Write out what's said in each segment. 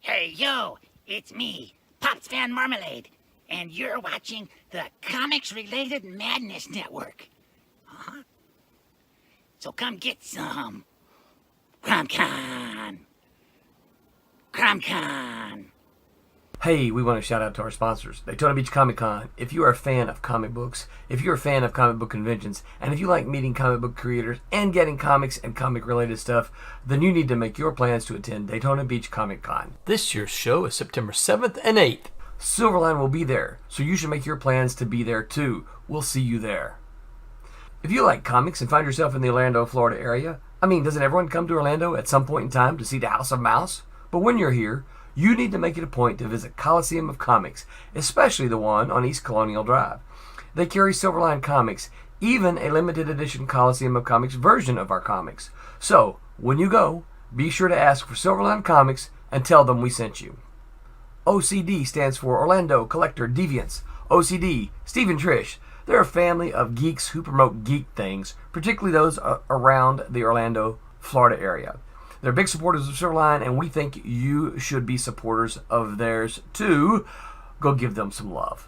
Hey, yo, it's me, Pops Van Marmalade, and you're watching the Comics-Related Madness Network. Huh? So come get some. CromCon. CromCon. Hey, we want to shout out to our sponsors, Daytona Beach Comic Con. If you are a fan of comic books, if you're a fan of comic book conventions, and if you like meeting comic book creators and getting comics and comic-related stuff, then you need to make your plans to attend Daytona Beach Comic Con. This year's show is September 7th and 8th. Silverline will be there, so you should make your plans to be there too. We'll see you there. If you like comics and find yourself in the Orlando, Florida area, doesn't everyone come to Orlando at some point in time to see the House of Mouse? But when you're here, you need to make it a point to visit Coliseum of Comics, especially the one on East Colonial Drive. They carry Silverline comics, even a limited edition Coliseum of Comics version of our comics. So, when you go, be sure to ask for Silverline Comics and tell them we sent you. OCD stands for Orlando Collector Deviants. OCD, Steve and Trish, they're a family of geeks who promote geek things, particularly those around the Orlando, Florida area. They're big supporters of Silverline, and we think you should be supporters of theirs too. Go give them some love.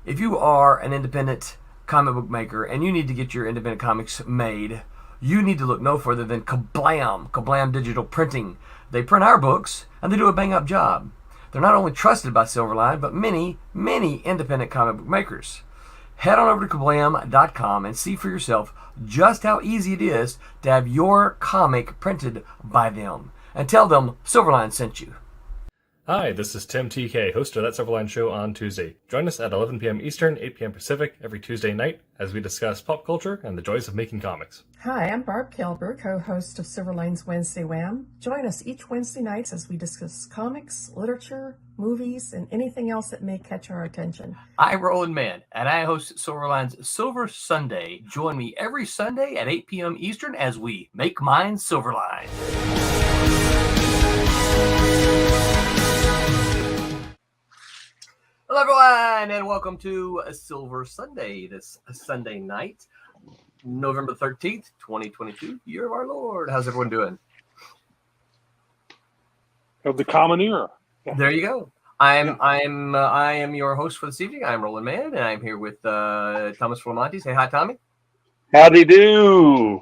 If you are an independent comic book maker and you need to get your independent comics made, you need to look no further than Kablam Digital Printing. They print our books, and they do a bang-up job. They're not only trusted by Silverline, but many independent comic book makers. Head on over to kablam.com and see for yourself just how easy it is to have your comic printed by them. And tell them Silverline sent you. Hi, this is Tim TK, host of That Silverline Show on Tuesday. Join us at 11 p.m. Eastern, 8 p.m. Pacific every Tuesday night as we discuss pop culture and the joys of making comics. Hi, I'm Barb Kilber, co-host of Silverline's Wednesday Wham. Join us each Wednesday nights as we discuss comics, literature, movies, and anything else that may catch our attention. I'm Roland Mann, and I host Silverline's Silver Sunday. Join me every Sunday at 8 p.m. Eastern as we make mine Silverline. Hello, everyone, and welcome to a Silver Sunday this Sunday night, November 13th, 2022, year of our Lord. How's everyone doing? Of the common era. There you go. I am your host for this evening. I'm Roland Mann, and I'm here with Thomas Flamanti. Say hi, Tommy. Howdy do.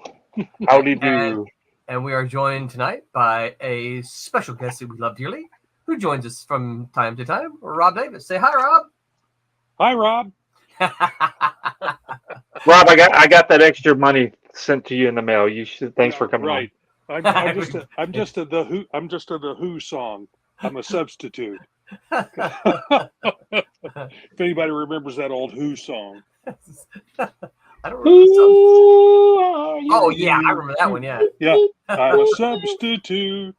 Howdy do. And we are joined tonight by a special guest that we love dearly, who joins us from time to time, Rob Davis. Say hi, Rob. Hi, Rob. Rob, I got that extra money sent to you in the mail. You should. Thanks for coming right. on. I'm just a the Who song. I'm a substitute. If anybody remembers that old Who song. I don't remember the Oh yeah, I remember that one. Yeah. Yeah. I'm a substitute.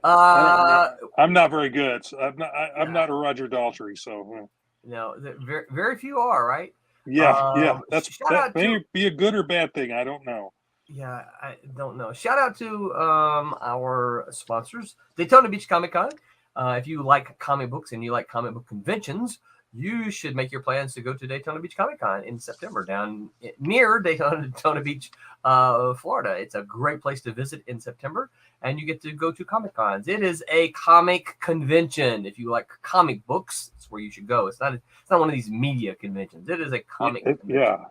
I'm not very good. So I'm not a Roger Daltrey. So. No, very, very few are, right? Yeah. That may be a good or bad thing. I don't know. Yeah, I don't know. Shout out to our sponsors, Daytona Beach Comic Con. If you like comic books and you like comic book conventions, you should make your plans to go to Daytona Beach Comic Con in September down near Daytona Beach, Florida. It's a great place to visit in September, and you get to go to Comic Cons. It is a comic convention. If you like comic books, it's where you should go. It's not one of these media conventions. It is a comic convention. Yeah.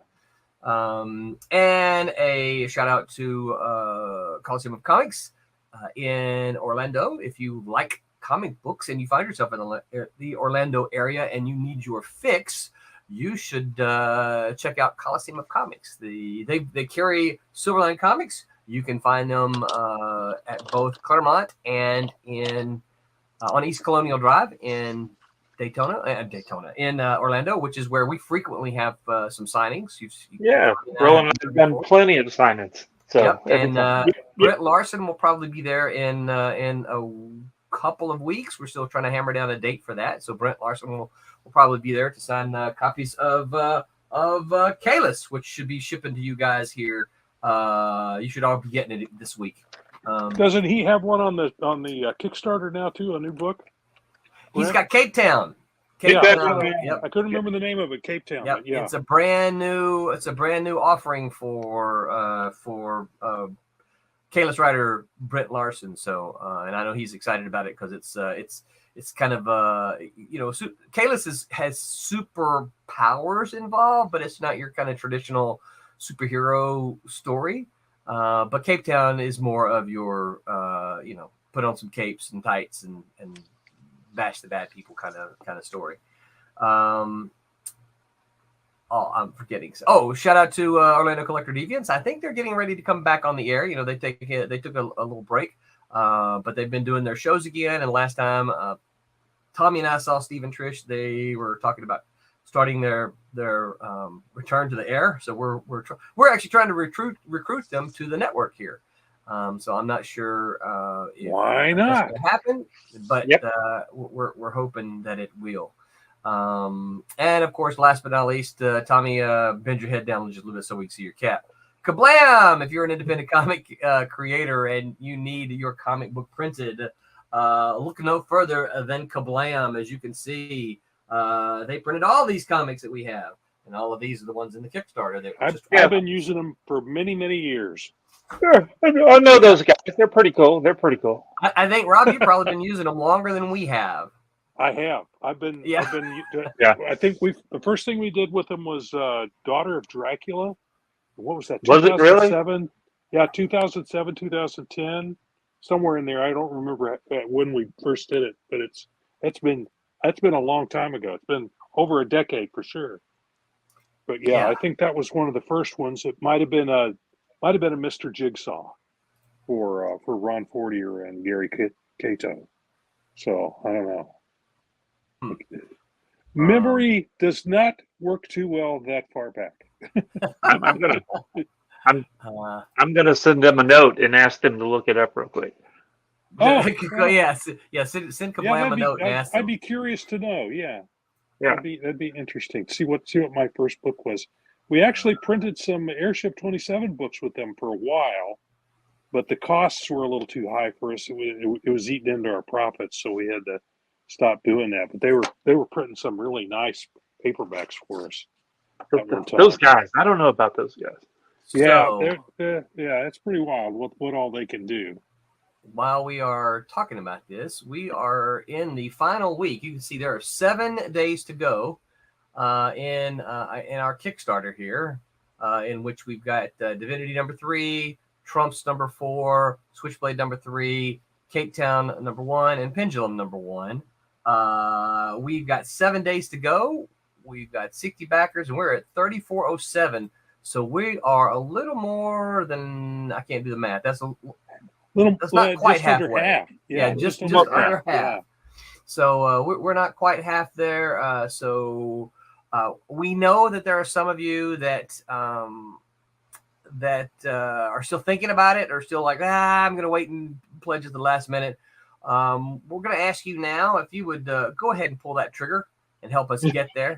And a shout out to Coliseum of Comics in Orlando. If you like comic books and you find yourself in the Orlando area and you need your fix, you should check out Coliseum of Comics. They carry Silverline comics. You can find them at both Claremont and on East Colonial Drive in Orlando, which is where we frequently have some signings. Roland, I've done plenty of signings. So yep. And Brett Larson will probably be there in a couple of weeks. We're still trying to hammer down a date for that. So Brent Larson will probably be there to sign copies of Kalis, which should be shipping to you guys here. You should all be getting it this week. Doesn't he have one on the Kickstarter now too? A new book. He's got Cape Town. Yep. I couldn't remember the name of it. Cape Town. Yep. Yeah. It's a brand new offering for Kalis writer Brent Larson. So, and I know he's excited about it because it's kind of Kalis has superpowers involved, but it's not your kind of traditional superhero story. But Cape Town is more of your put on some capes and tights and bash the bad people kind of story. I'm forgetting. Shout out to Orlando Collector Deviants. I think they're getting ready to come back on the air. They took a little break, but they've been doing their shows again. And last time, Tommy and I saw Steve and Trish. They were talking about starting their return to the air. So we're actually trying to recruit them to the network here. So I'm not sure if Why that's not going to happen, but Yep. we're hoping that it will. And of course, last but not least, Tommy, bend your head down just a little bit so we can see your cap. Kablam! If you're an independent comic creator and you need your comic book printed, look no further than Kablam. As you can see, they printed all these comics that we have, and all of these are the ones in the Kickstarter. I've been using them for many, many years. Sure. I know those guys. They're pretty cool. I think, Rob, you've probably been using them longer than we have. I have. I've been. Yeah. I think the first thing we did with them was Daughter of Dracula. What was that? Was it really? 2007? Yeah, 2007, 2010, somewhere in there. I don't remember when we first did it, but it's been a long time ago. It's been over a decade for sure. But yeah, I think that was one of the first ones. It might have been a Mr. Jigsaw for Ron Fortier and Gary Cato. So I don't know. Memory does not work too well that far back. I'm gonna send them a note and ask them to look it up real quick. Oh, send Kablam a note and ask them. I'd be curious to know. Yeah. Yeah. That'd be interesting to see what my first book was. We actually printed some Airship 27 books with them for a while, but the costs were a little too high for us. It was eating into our profits, so we had to stop doing that. But they were printing some really nice paperbacks for us. Those guys, I don't know about those guys. Yeah, it's pretty wild what all they can do. While we are talking about this, we are in the final week. You can see there are 7 days to go in our Kickstarter here, in which we've got Divinity #3, Trumps #4, Switchblade #3, Cape Town #1, and Pendulum #1. We've got 7 days to go. We've got 60 backers, and we're at 3407. So we are a little more than, I can't do the math. That's not quite halfway. Half. Yeah, just under half. Yeah. So we're not quite half there. So we know that there are some of you that are still thinking about it, or still like, I'm going to wait and pledge at the last minute. We're going to ask you now if you would go ahead and pull that trigger and help us get there.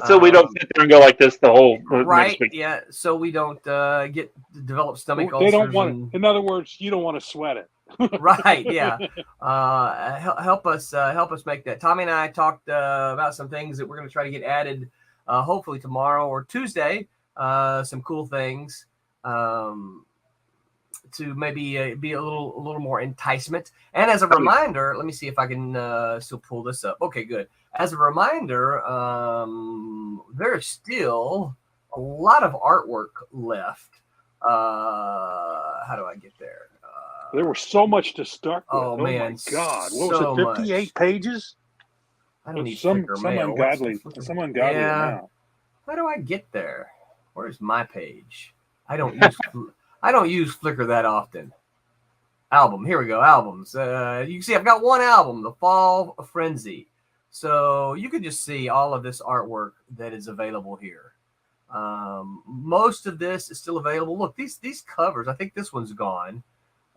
So we don't sit there and go like this the whole right. next week. Yeah. So we don't develop stomach They ulcers. don't want. In other words, you don't want to sweat it. Right. Yeah. Help us make that. Tommy and I talked about some things that we're going to try to get added, hopefully tomorrow or Tuesday. Some cool things to maybe be a little more enticement. And as a reminder, let me see if I can still pull this up. Okay, good. As a reminder, there's still a lot of artwork left. How do I get there? There was so much to start with. Oh man, my God! What so was it? 58 pages? I don't need some Flickr mail. ungodly amount. How do I get there? Where's my page? I don't use Flickr that often. Album. Here we go. Albums. You can see I've got one album, The Fall Frenzy. So you can just see all of this artwork that is available here. Most of this is still available. Look, these covers. I think this one's gone.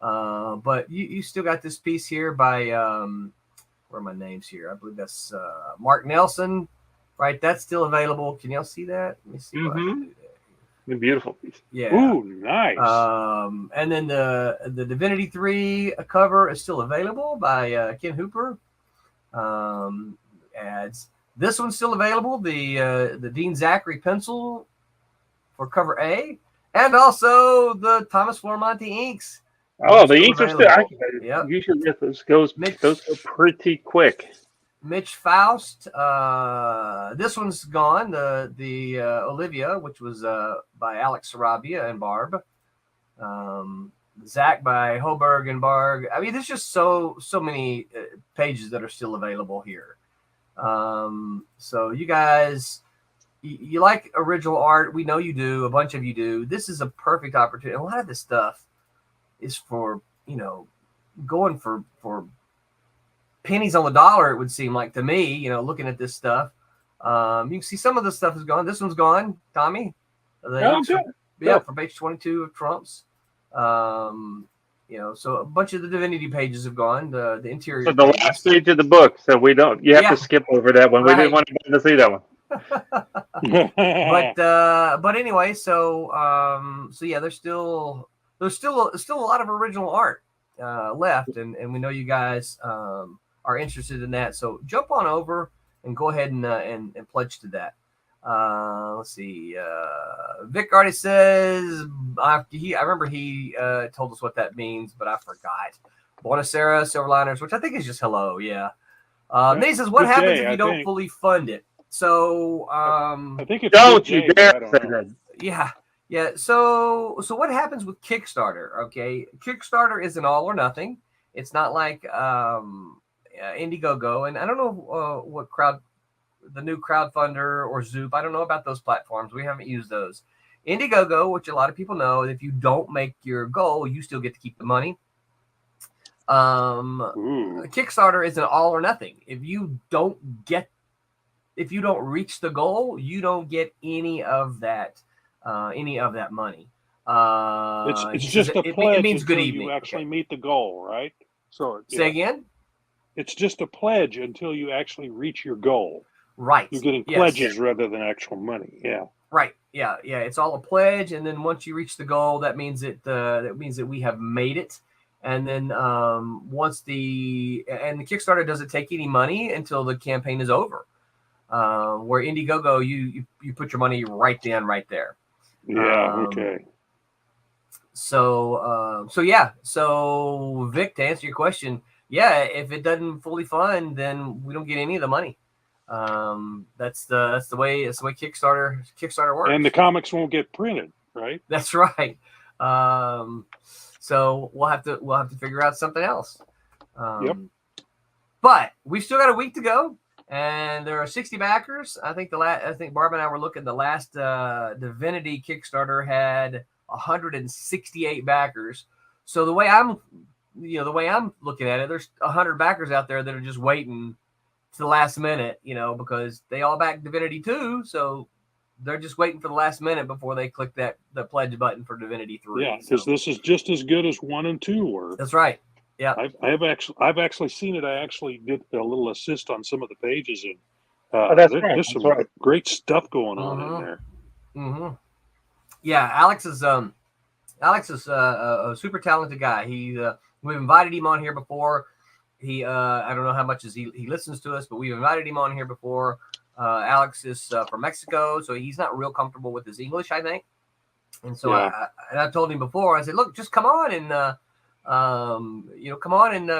But you still got this piece here by where are my names here? I believe that's Mark Nelson. Right, that's still available. Can y'all see that? Let me see. What I can do there. Beautiful piece. Yeah. Ooh, nice. And then the Divinity 3 cover is still available by Ken Hooper. Ads. This one's still available. The Dean Zachary pencil for cover A, and also the Thomas Flormonte inks Oh, the Still inks are still. available. Yep. Usually those go pretty quick. Mitch Faust. This one's gone. The Olivia, which was by Alex Sarabia and Barb. Zach by Hoberg and Barg. I mean, there's just so many pages that are still available here. So you guys, you like original art. We know you do. A bunch of you do. This is a perfect opportunity. A lot of this stuff is for, going for pennies on the dollar, it would seem like to me, looking at this stuff. You can see some of this stuff is gone. This one's gone, Tommy. For page 22 of Trump's. So a bunch of the Divinity pages have gone. The interior. So the last page of the book. So we don't. You have to skip over that one. Right. We didn't want to see that one. But anyway, so yeah, there's still a lot of original art left, and we know you guys are interested in that. So jump on over and go ahead and pledge to that. Let's see. Vic already says, I remember he told us what that means, but I forgot. Buonasera, Silverliners, which I think is just hello. Yeah. Then he says, what happens if you don't fully fund it? So, I think it's don't you dare say that. Yeah. Yeah. So what happens with Kickstarter? Okay. Kickstarter is an all or nothing. It's not like, Indiegogo. And I don't know what the new crowdfunder or Zoop. I don't know about those platforms. We haven't used those. Indiegogo, which a lot of people know, if you don't make your goal, you still get to keep the money. Kickstarter is an all or nothing. If you don't reach the goal, you don't get any of that money. It's just a pledge. It means until good evening. You actually meet the goal, right? So say again. It's just a pledge until you actually reach your goal. Right. You're getting pledges rather than actual money. Yeah. Right. Yeah. Yeah. It's all a pledge, and then once you reach the goal, that means that we have made it. And then once the Kickstarter doesn't take any money until the campaign is over. Where Indiegogo, you put your money right there. Yeah. Okay. So Vic, to answer your question, yeah, if it doesn't fully fund, then we don't get any of the money. That's the way Kickstarter works. And the comics won't get printed, right? That's right. So we'll have to figure out something else. Yep. But we've still got a week to go, and there are 60 backers. I think Barb and I were looking. The last Divinity Kickstarter had 168 backers. So the way I'm looking at it, there's 100 backers out there that are just waiting to the last minute, because they all back Divinity 2, so they're just waiting for the last minute before they click the pledge button for Divinity 3. Yeah, because this is just as good as 1 and 2 were. That's right. Yeah, I've actually seen it. I actually did a little assist on some of the pages, and there's some great stuff going on in there. Mm-hmm. Yeah, Alex is a super talented guy. We've invited him on here before. I don't know how much he listens to us, but we've invited him on here before. Alex is from Mexico, so he's not real comfortable with his English, I think. And so I told him before, I said, look, just come on and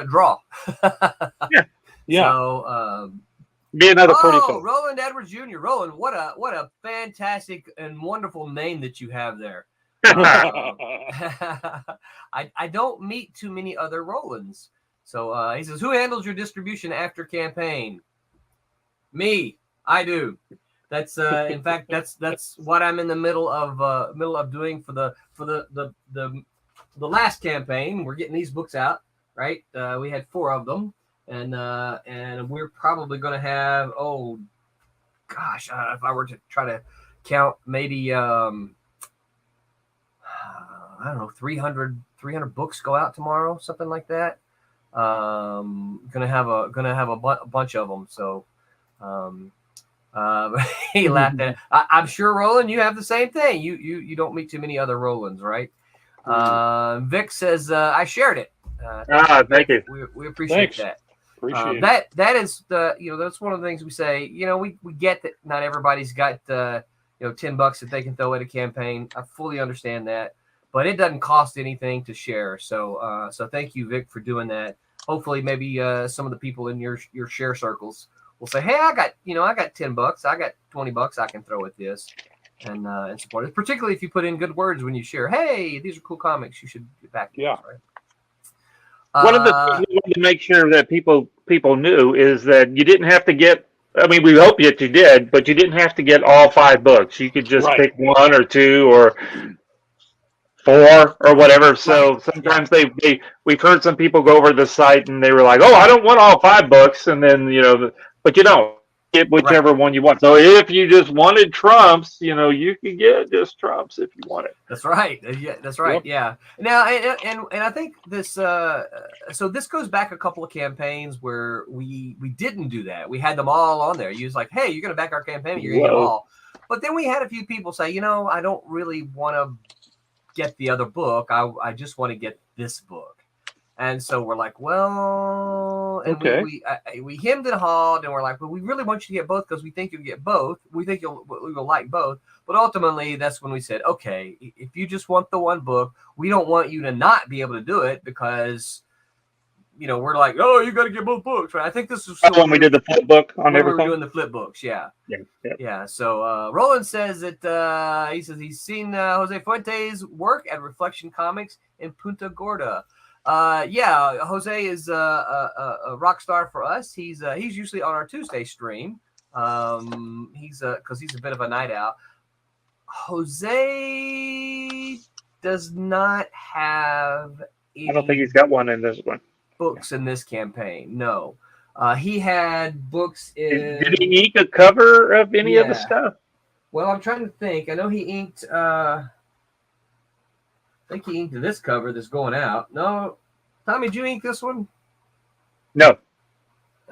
draw. Yeah. So be another pretty cool. Roland Edwards Jr. Roland, what a fantastic and wonderful name that you have there. I don't meet too many other Rolands. So he says, who handles your distribution after campaign? Me. I do. That's in fact that's what I'm in the middle of doing for the last campaign. We're getting these books out, right? We had 4 of them, and we're probably going to have if I were to try to count, maybe I don't know, 300 books go out tomorrow, something like that. Gonna have a bunch of them. So he laughed at it. I'm sure, Roland, you have the same thing. You don't meet too many other Rolands, right? Vic says I shared it. Thank you. We appreciate that. Appreciate it. That is that's one of the things we say. We get that not everybody's got $10 that they can throw at a campaign. I fully understand that. but it doesn't cost anything to share. So so thank you, Vic, for doing that. Hopefully, maybe some of the people in your share circles will say, "Hey, I got $10, I got $20, I can throw at this," and support it. Particularly if you put in good words when you share. Hey, these are cool comics. You should get back to Yeah. this, right? One of the things we wanted to make sure that people knew is that you didn't have to get. I mean, we hope that you did, but you didn't have to get all 5 books. You could just Right. pick 1 or 2 or 4 or whatever. So Right. sometimes we've heard some people go over to the site and they were like, "Oh, I don't want all 5 books," and then but you don't get whichever one you want. So if you just wanted Trumps, you could get just Trumps if you want it. That's right. Yeah, that's right. Yep. Yeah. Now, and I think this. So this goes back a couple of campaigns where we didn't do that. We had them all on there. You was like, "Hey, you're going to back our campaign. You're going to get them Whoa. all." But then we had a few people say, I don't really want to get the other book. I just want to get this book. And so we're like, well, and Okay. we hemmed and hawed, and we're like, well, we really want you to get both because we think you'll get both. We think we will like both. But ultimately, that's when we said, okay, if you just want the one book, we don't want you to not be able to do it because, we're like, oh, you got to get both books, right? I think this was When we did the flip book on when we were everything. doing the flip books, yeah. Yeah. So Roland says that he says he's seen Jose Fuentes work at Reflection Comics in Punta Gorda. Jose is a rock star for us. He's usually on our Tuesday stream. He's because he's a bit of a night owl. Jose does not have any I don't think he's got one in this one. books in this campaign. No. He had books in. Did he ink a cover of any of the stuff? Well, I'm trying to think. I know he inked. I think he inked this cover that's going out. No, Tommy, did you ink this one? No.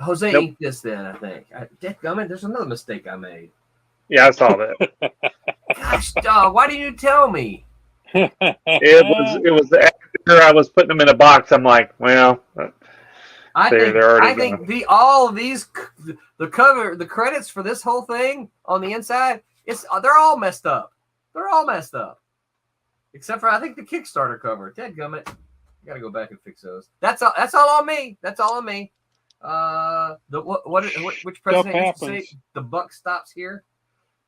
Jose Nope. inked this then, I think. Dadgummit, there's another mistake I made. Yeah, I saw that. Gosh, dog, why didn't you tell me? It was after I was putting them in a box. I'm like, well, I they're already think all of these, the cover, the credits for this whole thing on the inside, they're all messed up. They're all messed up, except for I think the Kickstarter cover. Dadgummit, I gotta go back and fix those. That's all on me. That's all on me. Which president used to say the buck stops here?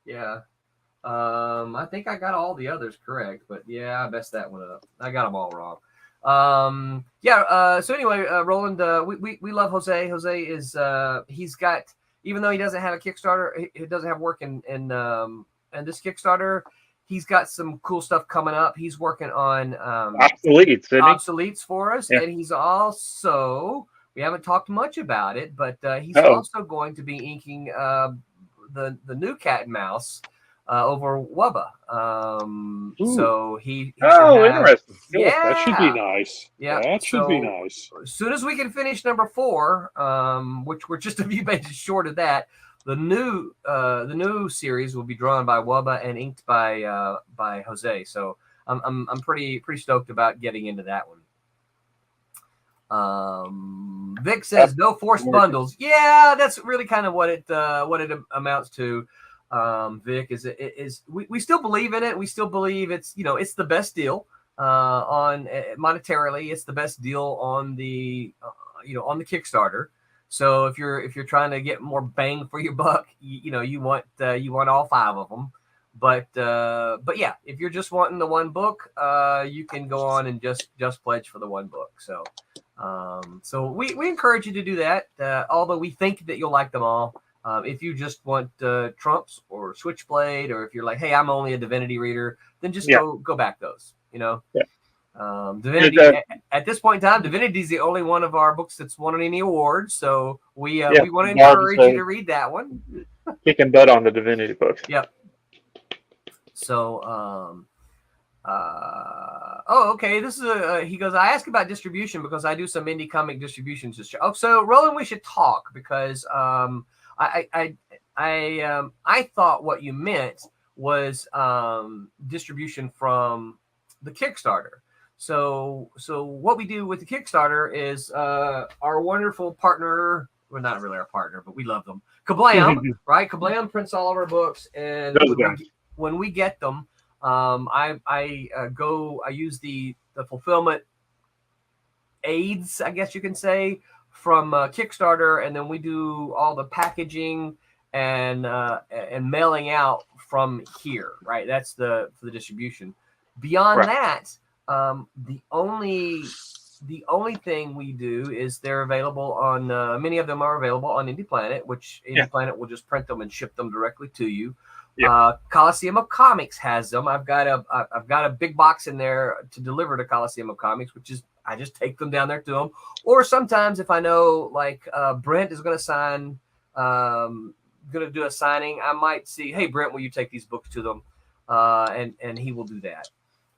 Yeah. I think I got all the others correct, but yeah, I messed that one up. I got them all wrong. So anyway, Roland, we love Jose. Jose is he's got, even though he doesn't have a Kickstarter, he doesn't have work in this Kickstarter. He's got some cool stuff coming up. He's working on obsoletes for us, and he's also, we haven't talked much about it, but he's also going to be inking the new Cat and Mouse over Wubba. So he interesting. Yeah, that should be nice. Yeah, that should be nice. As soon as we can finish number 4, which we're just a few pages short of that, the new series will be drawn by Wubba and inked by Jose. So I'm pretty stoked about getting into that one. Vic says no forced bundles. Yeah, that's really kind of what it amounts to. Vic, we still believe in it. We still believe it's it's the best deal on monetarily. It's the best deal on the on the Kickstarter. So if you're trying to get more bang for your buck, you want all 5 of them. But yeah, if you're just wanting the one book, you can go on and just pledge for the one book. So so we encourage you to do that. Although we think that you'll like them all. If you just want Trumps or Switchblade, or if you're like, hey, I'm only a Divinity reader, then just go back those. Divinity at this point in time, Divinity is the only one of our books that's won any awards. So we want to encourage you to read that one. Kicking butt on the Divinity books. Yep. So okay. This is he goes, I ask about distribution because I do some indie comic distributions. So Roland, we should talk because I thought what you meant was distribution from the Kickstarter. So what we do with the Kickstarter is our wonderful partner, well, not really our partner, but we love them, Kablam, right? Kablam prints all of our books, and when we get them, I use the fulfillment aids, I guess you can say, from Kickstarter, and then we do all the packaging and mailing out from here. Right, that's for the distribution. Beyond Right. that, the only thing we do is they're available on many of them are available on Indie Planet, which Indie Planet will just print them and ship them directly to you. Coliseum of Comics has them. I've got a big box in there to deliver to Coliseum of Comics, which is I just take them down there to them. Or sometimes if I know like Brent is going to sign, going to do a signing, I might see, hey Brent, will you take these books to them? And he will do that.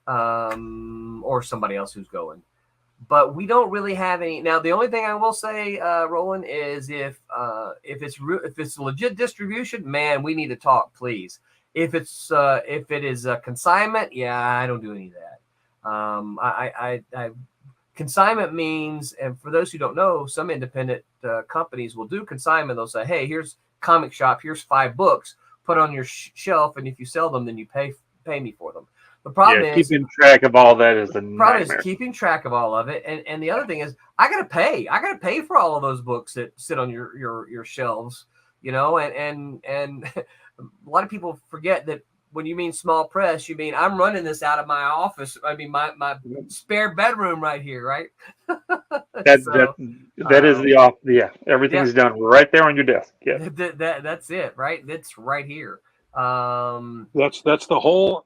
Or somebody else who's going. But we don't really have any. Now, the only thing I will say, Roland, is if it's legit distribution, man, we need to talk, please. If it is a consignment, yeah, I don't do any of that. Consignment means, and for those who don't know, some independent companies will do consignment. They'll say, hey, here's comic shop, here's 5 books, put on your shelf, and if you sell them, then you pay me for them. The problem is keeping track of all that is a problem nightmare. is keeping track of all of it, and the other thing is I gotta pay for all of those books that sit on your shelves, you know, and a lot of people forget that when you mean small press, you mean I'm running this out of my office. I mean my spare bedroom right here, right? That is the off. Yeah, everything's done right there on your desk. Yeah, that's it, right? That's right here. That's the whole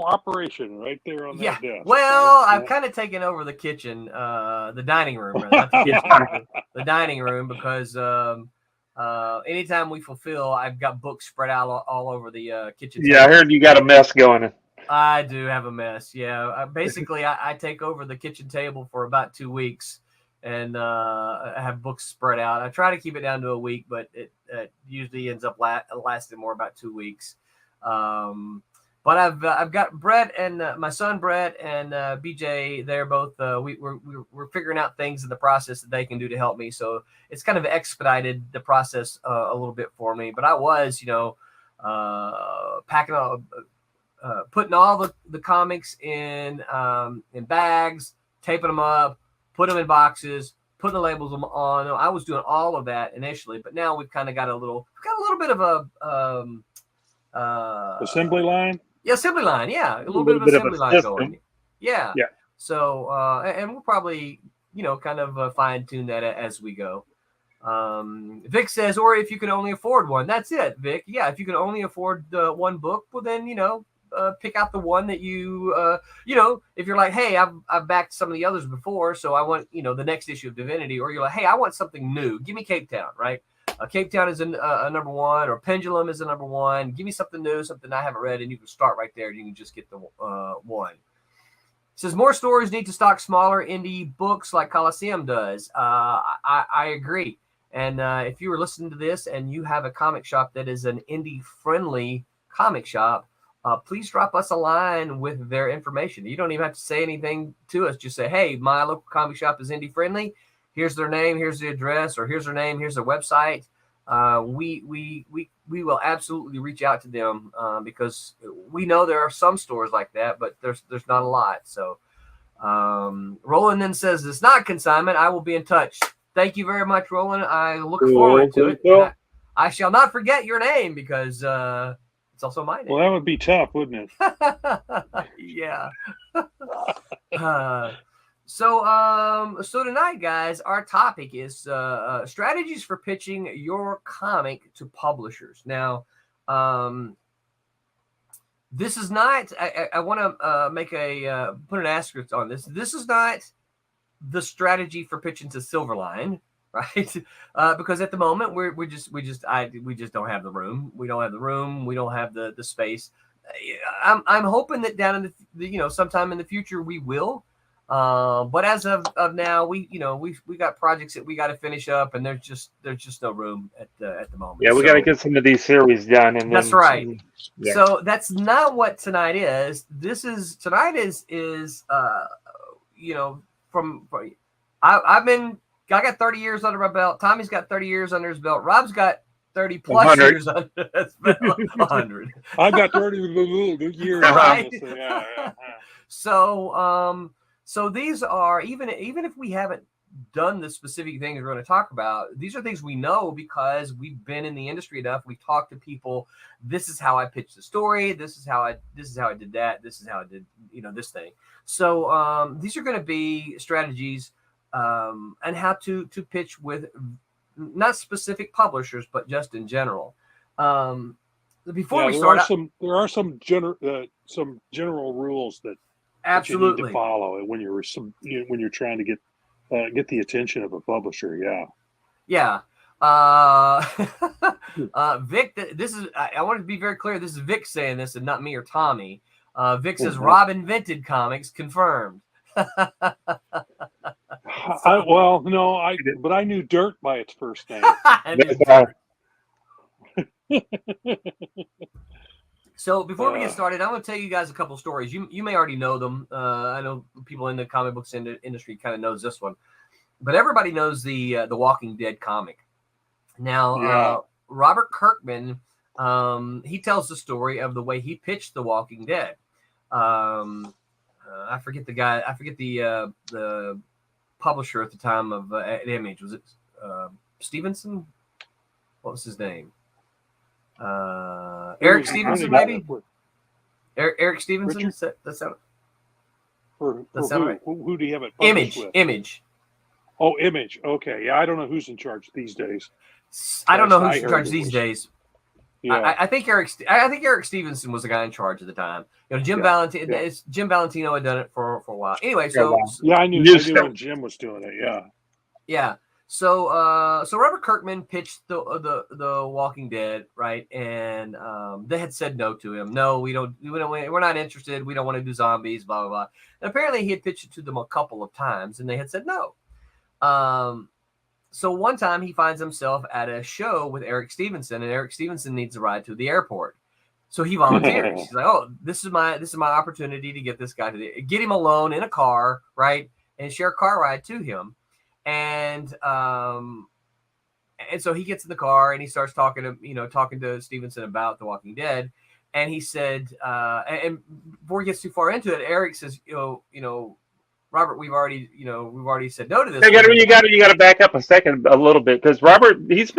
operation right there on that desk. Well, right? I've kind of taken over the kitchen, the dining room, rather, not the kitchen, the dining room, because anytime we fulfill, I've got books spread out all over the kitchen table. Yeah, I heard you got a mess going. I do have a mess. Yeah, basically, I take over the kitchen table for about 2 weeks, and I have books spread out. I try to keep it down to a week, but it usually ends up lasting more about 2 weeks. But I've got Brett and my son Brett and BJ. They're both we're figuring out things in the process that they can do to help me. So it's kind of expedited the process a little bit for me. But I was, packing all, putting all the comics in bags, taping them up, put them in boxes, putting the labels on. I was doing all of that initially, but now we've kind of got a little bit of a assembly line. Yeah, assembly line. Yeah, a little bit of assembly line going. Yeah. Yeah. So, and we'll probably, kind of fine tune that as we go. Vic says, or if you can only afford one, that's it, Vic. Yeah, if you can only afford one book, well then, pick out the one that you, if you're like, hey, I've backed some of the others before, so I want, the next issue of Divinity, or you're like, hey, I want something new. Give me Cape Town, right? Cape Town is a number 1, or Pendulum is a number 1. Give me something new, something I haven't read, and you can start right there, and you can just get the one. It says more stores need to stock smaller indie books like Coliseum does. I agree. And if you were listening to this and you have a comic shop that is an indie-friendly comic shop, please drop us a line with their information. You don't even have to say anything to us. Just say, hey, my local comic shop is indie-friendly. Here's their name, here's the address, or here's their name, here's their website. We will absolutely reach out to them because we know there are some stores like that, but there's not a lot. So Roland then says it's not consignment. I will be in touch. Thank you very much, Roland. I look forward to it. Cool. I shall not forget your name because it's also my name. Well, that would be tough, wouldn't it? Yeah. So tonight, guys, our topic is strategies for pitching your comic to publishers. Now, this is not. I want to make put an asterisk on this. This is not the strategy for pitching to Silverline, right? Because at the moment we just don't have the room. We don't have the room. We don't have the space. I'm hoping that down in the sometime in the future we will. But as of now, we got projects that we got to finish up, and there's just no room at the moment. Yeah, we got to get some of these series done, and that's right. Yeah. So that's not what tonight is. Tonight is I got 30 years under my belt. Tommy's got 30 years under his belt. Rob's got 30 plus 100. years under. That's 100. I've got 30 years. Right. On this, so yeah. So these are even if we haven't done the specific things we're going to talk about, these are things we know because we've been in the industry enough. We've talked to people. This is how I pitched the story. This is how I did that. This is how I did, this thing. So these are going to be strategies and how to pitch with not specific publishers, but just in general. Before we start, there are some general rules that absolutely you need to follow when you're trying to get the attention of a publisher. Yeah. Vic, this is, I want to be very clear. This is Vic saying this and not me or Tommy. Vic says Rob invented comics, confirmed. But I knew Dirt by its first name. So before we get started, I'm going to tell you guys a couple stories. You may already know them. I know people in the comic books industry kind of knows this one, but everybody knows the Walking Dead comic. Now, Robert Kirkman, he tells the story of the way he pitched the Walking Dead. I forget the guy. I forget the publisher at the time of Image. Was it Stevenson? What was his name? Eric Stevenson, maybe. Eric Stevenson. Richard? That's how. For right. Who do you have it published with? Image. Oh, Image. Okay. Yeah, I don't know who's in charge these days. I don't know who's in charge these days. Yeah. I think Eric Stevenson was the guy in charge at the time. Jim Valentino had done it for a while. Anyway, so I knew when Jim was doing it. Yeah. Yeah. So Robert Kirkman pitched the Walking Dead, right? And they had said no to him. No, we're not interested. We don't want to do zombies, blah, blah, blah. And apparently he had pitched it to them a couple of times and they had said no. So one time he finds himself at a show with Eric Stevenson, and Eric Stevenson needs a ride to the airport. So he volunteers. He's like, "Oh, this is my opportunity to get this guy get him alone in a car, right, and share a car ride to him." And so he gets in the car and he starts talking to Stevenson about The Walking Dead, and he said, and before he gets too far into it, Eric says, Robert, we've already said no to this. You got to back up a little bit, because Robert, he's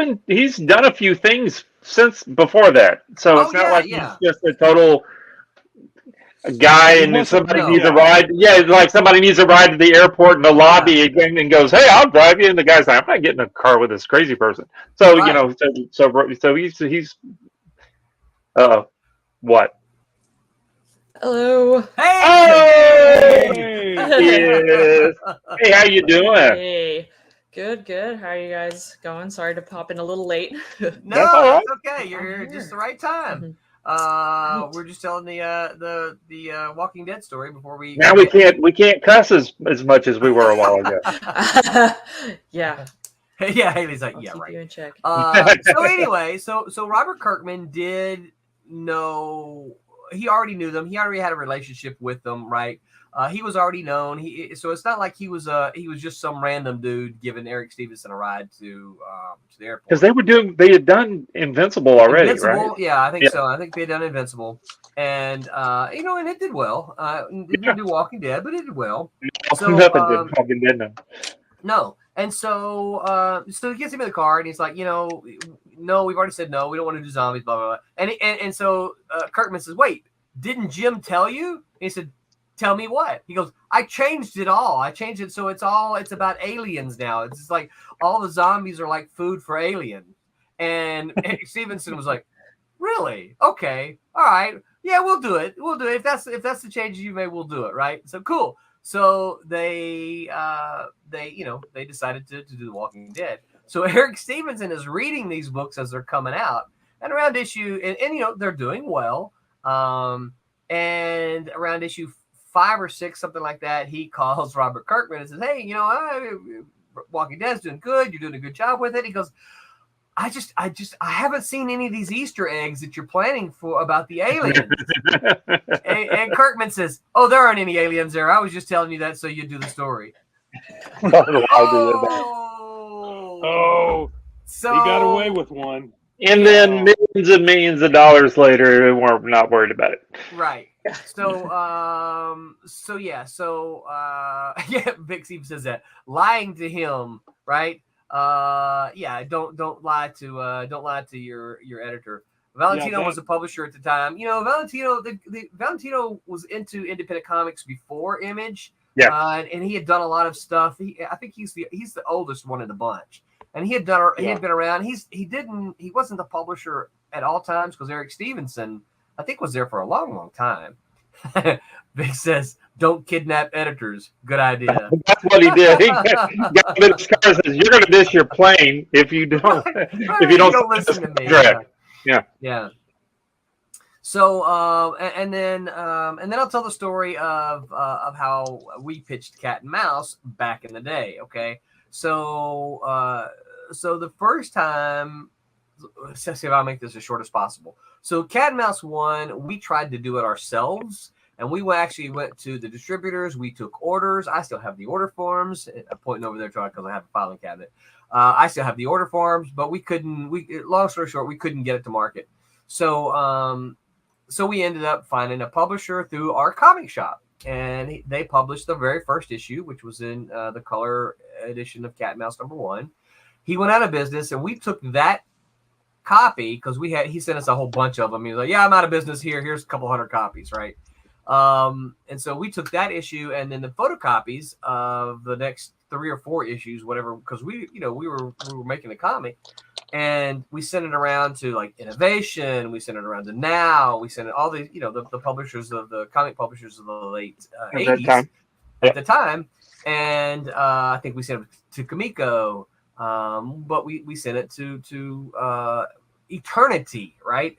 done a few things since before that, so it's not like he's just a total guy and if somebody needs a ride. Yeah, like somebody needs a ride to the airport in the lobby again and goes, "Hey, I'll drive you," and the guy's like, "I'm not getting in a car with this crazy person." So so he's what? Hello. Hey! Yes. Hey, how you doing? Hey. Good. How are you guys going? Sorry to pop in a little late. No, it's okay. You're just the right time. Mm-hmm. We're just telling the Walking Dead story before we. Now we can't cuss as much as we were a while ago. Yeah. Yeah, Haley's like, I'll keep right. you in check. So anyway, so Robert Kirkman did know. He already knew them. He already had a relationship with them, right? He was already known. So it's not like he was just some random dude giving Eric Stevenson a ride to the airport. Because they had done Invincible already, right? Yeah, I think so. I think they had done Invincible, and and it did well. It didn't do Walking Dead, but it did well. So nothing did Walking Dead, no. No. And so he gets him in the car and he's like, no, we've already said no. We don't want to do zombies, blah, blah, blah. And so Kirkman says, wait, didn't Jim tell you? And he said, tell me what? He goes, I changed it all. I changed it so it's about aliens now. It's just like all the zombies are like food for aliens. And Stevenson was like, really? Okay. All right. Yeah, we'll do it. If that's the change you made, we'll do it. Right. So cool. So they decided to do The Walking Dead. So Eric Stevenson is reading these books as they're coming out, and around issue and they're doing well. And around issue 5 or 6, something like that, he calls Robert Kirkman and says, "Hey, Walking Dead's doing good. You're doing a good job with it." He goes, I haven't seen any of these Easter eggs that you're planning for about the aliens." and Kirkman says, "Oh, there aren't any aliens there. I was just telling you that so you do the story." So he got away with one. And then millions and millions of dollars later, we're not worried about it. Right. So, yeah, Vix even says that lying to him, right? Yeah, don't lie to your editor. Valentino was a publisher at the time. You know, Valentino was into independent comics before Image. Yeah. And he had done a lot of stuff. I think he's the oldest one in the bunch, and he had been around. He wasn't the publisher at all times because Eric Stevenson, I think, was there for a long, long time. Vic says, "Don't kidnap editors." Good idea. That's what he did. He got a bit of scars. Says, "You're going to miss your plane if you don't if you don't listen to me." Yeah. So, and then I'll tell the story of how we pitched Cat and Mouse back in the day. Okay, so the first time, let's see if I'll make this as short as possible. So Cat and Mouse 1, we tried to do it ourselves, and we actually went to the distributors. We took orders. I still have the order forms. I'm pointing over there because I have a filing cabinet. I still have the order forms, but we couldn't. Long story short, we couldn't get it to market. So we ended up finding a publisher through our comic shop, and they published the very first issue, which was in the color edition of Cat and Mouse #1. He went out of business, and we took that copy because he sent us a whole bunch of them. He was like, "Yeah, I'm out of business here. Here's a couple hundred copies, right?" And so we took that issue and then the photocopies of the next 3 or 4 issues, whatever, because we were making the comic, and we sent it around to like Innovation, we sent it around to Now, we sent it all the the publishers of the comic publishers of the late 80s at the time, and I think we sent it to Kamiko. But we sent it to Eternity, right?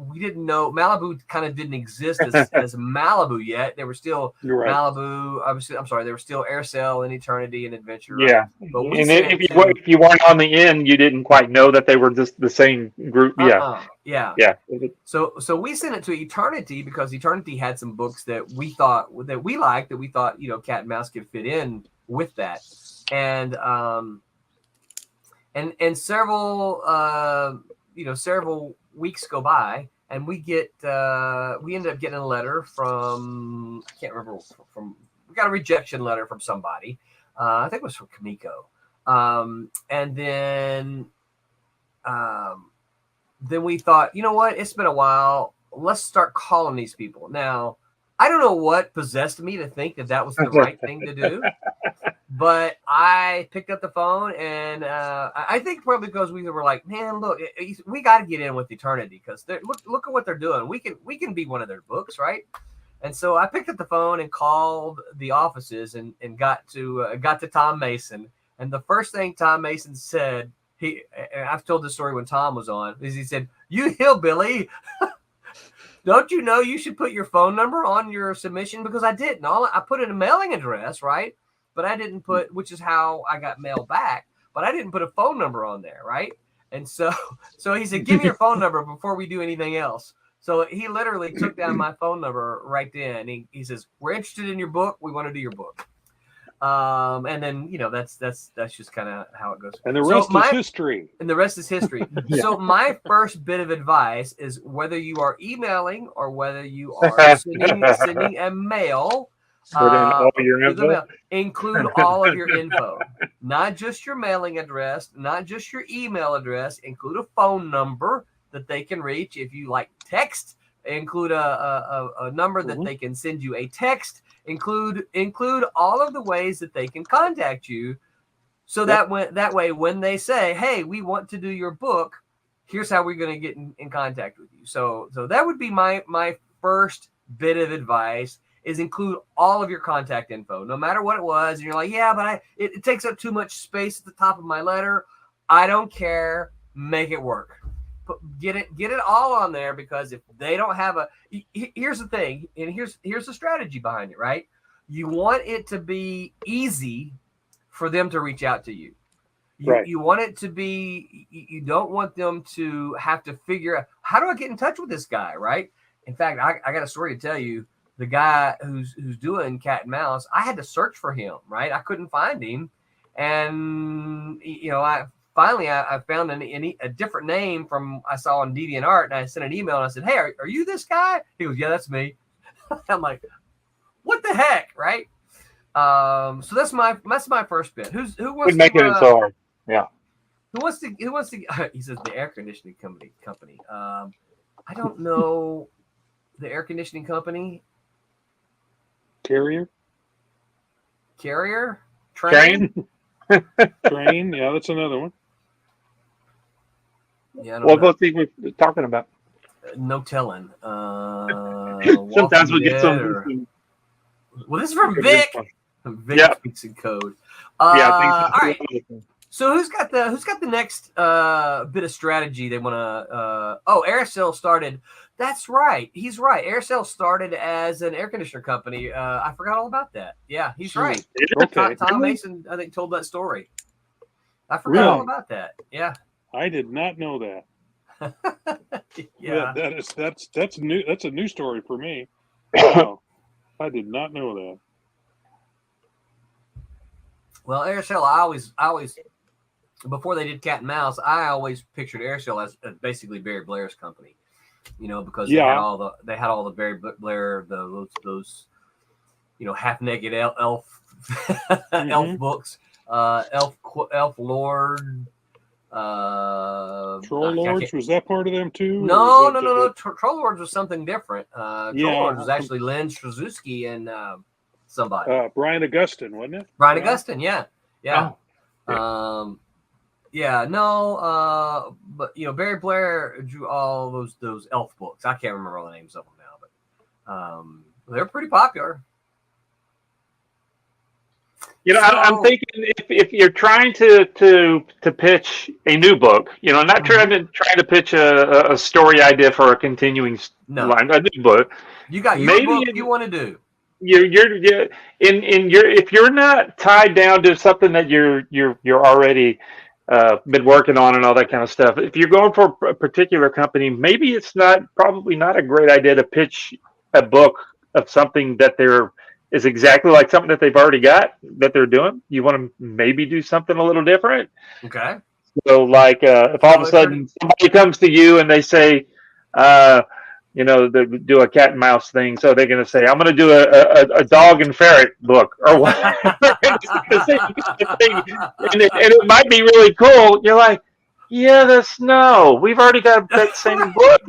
We didn't know Malibu kind of didn't exist as Malibu yet. They were still Malibu. I'm sorry, they were still Aircell and Eternity and Adventure. Right? Yeah, but if you weren't on the end, you didn't quite know that they were just the same group. Yeah. So we sent it to Eternity because Eternity had some books that we thought we liked, that we thought Cat and Mouse could fit in with that, and several weeks go by, and we ended up getting a letter from, I can't remember, we got a rejection letter from somebody. I think it was from Kamiko. And then we thought, you know what? It's been a while. Let's start calling these people. Now, I don't know what possessed me to think that was the right thing to do. But I picked up the phone, and I think probably because we were like, man, look, we got to get in with Eternity because look at what they're doing. We can be one of their books, right? And so I picked up the phone and called the offices and got to Tom Mason. And the first thing Tom Mason said, I've told this story when Tom was on, is he said, "You hillbilly, don't you know you should put your phone number on your submission?" Because I didn't. I put in a mailing address, right? But I didn't put, which is how I got mail back, but I didn't put a phone number on there, right? And so he said, "Give me your phone number before we do anything else." So he literally took down my phone number right then. He says, "We're interested in your book. We want to do your book." And then that's just kind of how it goes. And the rest is history. And the rest is history. So my first bit of advice is whether you are emailing or whether you are sending a mail. All your info. Include all of your info, not just your mailing address, not just your email address. Include a phone number that they can reach. If you like text, include a number that they can send you a text. Include all of the ways that they can contact you, so that way when they say, "Hey, we want to do your book, here's how we're going to get in contact with you." So that would be my first bit of advice. Is include all of your contact info, no matter what it was. And you're like, "Yeah, but it takes up too much space at the top of my letter." I don't care. Make it work. Get it all on there, because if they don't have here's the thing, and here's the strategy behind it, right? You want it to be easy for them to reach out to you. You want it to be, you don't want them to have to figure out, how do I get in touch with this guy, right? In fact, I got a story to tell you. The guy who's doing Cat and Mouse, I had to search for him, right? I couldn't find him. And, I finally I found a different name from I saw on DeviantArt, and I sent an email and I said, "Hey, are you this guy?" He goes, "Yeah, that's me." I'm like, "What the heck?" Right? So that's my first bit. Who wants Would make to, it so hard. Yeah. Who wants to? He says the air conditioning company. I don't know the air conditioning company. Carrier? Carrier? Train? Train? Yeah, that's another one. Yeah, I What don't know. both things we're talking about? No telling. Sometimes we get some. Well, this is from Vic. Vic Yeah. speaks in code. Yeah. All right. So who's got the next bit of strategy they want to? Aircell started. That's right. He's right. Aircell started as an air conditioner company. I forgot all about that. Yeah, he's right. Okay. Tom Mason, I think, told that story. I forgot Really? all about that. Yeah. I did not know that. Yeah. That's new. That's a new story for me. Wow. I did not know that. Well, Aircell, I always, before they did Cat and Mouse, I always pictured Aircell as basically Barry Blair's company. Because they had all the Barry Blair those half-naked elf elf books, elf lord. Troll Lords, was that part of them too? No. Troll Lords was something different. Troll Yeah. Lords was actually Lynn Strzelecki and somebody. Brian Augustine, wasn't it? Brian Augustine, yeah. Oh. But Barry Blair drew all those elf books. I can't remember all the names of them now, but they're pretty popular. I'm thinking if you're trying to pitch a new book, not trying to pitch a story idea for a continuing line, a new book. You got your book you want to do. If you're not tied down to something that you're already been working on and all that kind of stuff. If you're going for a particular company, maybe it's probably not a great idea to pitch a book of something that is exactly like something that they've already got that they're doing. You want to maybe do something a little different. Okay. So like if all of a sudden somebody comes to you and they say, they do a cat and mouse thing. So they're going to say, I'm going to do a dog and ferret book or whatever. And it might be really cool. You're like, yeah, we've already got that same book.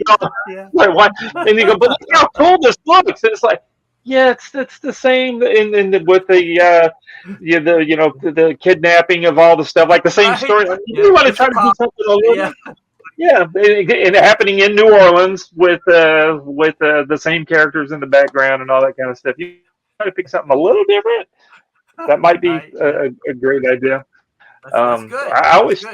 Yeah. Like, what? And you go, but look how cool this looks. And it's like, yeah, it's the same with the kidnapping of all the stuff, like the same story. You want to try to do something a little. Yeah, and happening in New Orleans with the same characters in the background and all that kind of stuff. You try to pick something a little different. That might be a great idea. That's good. I always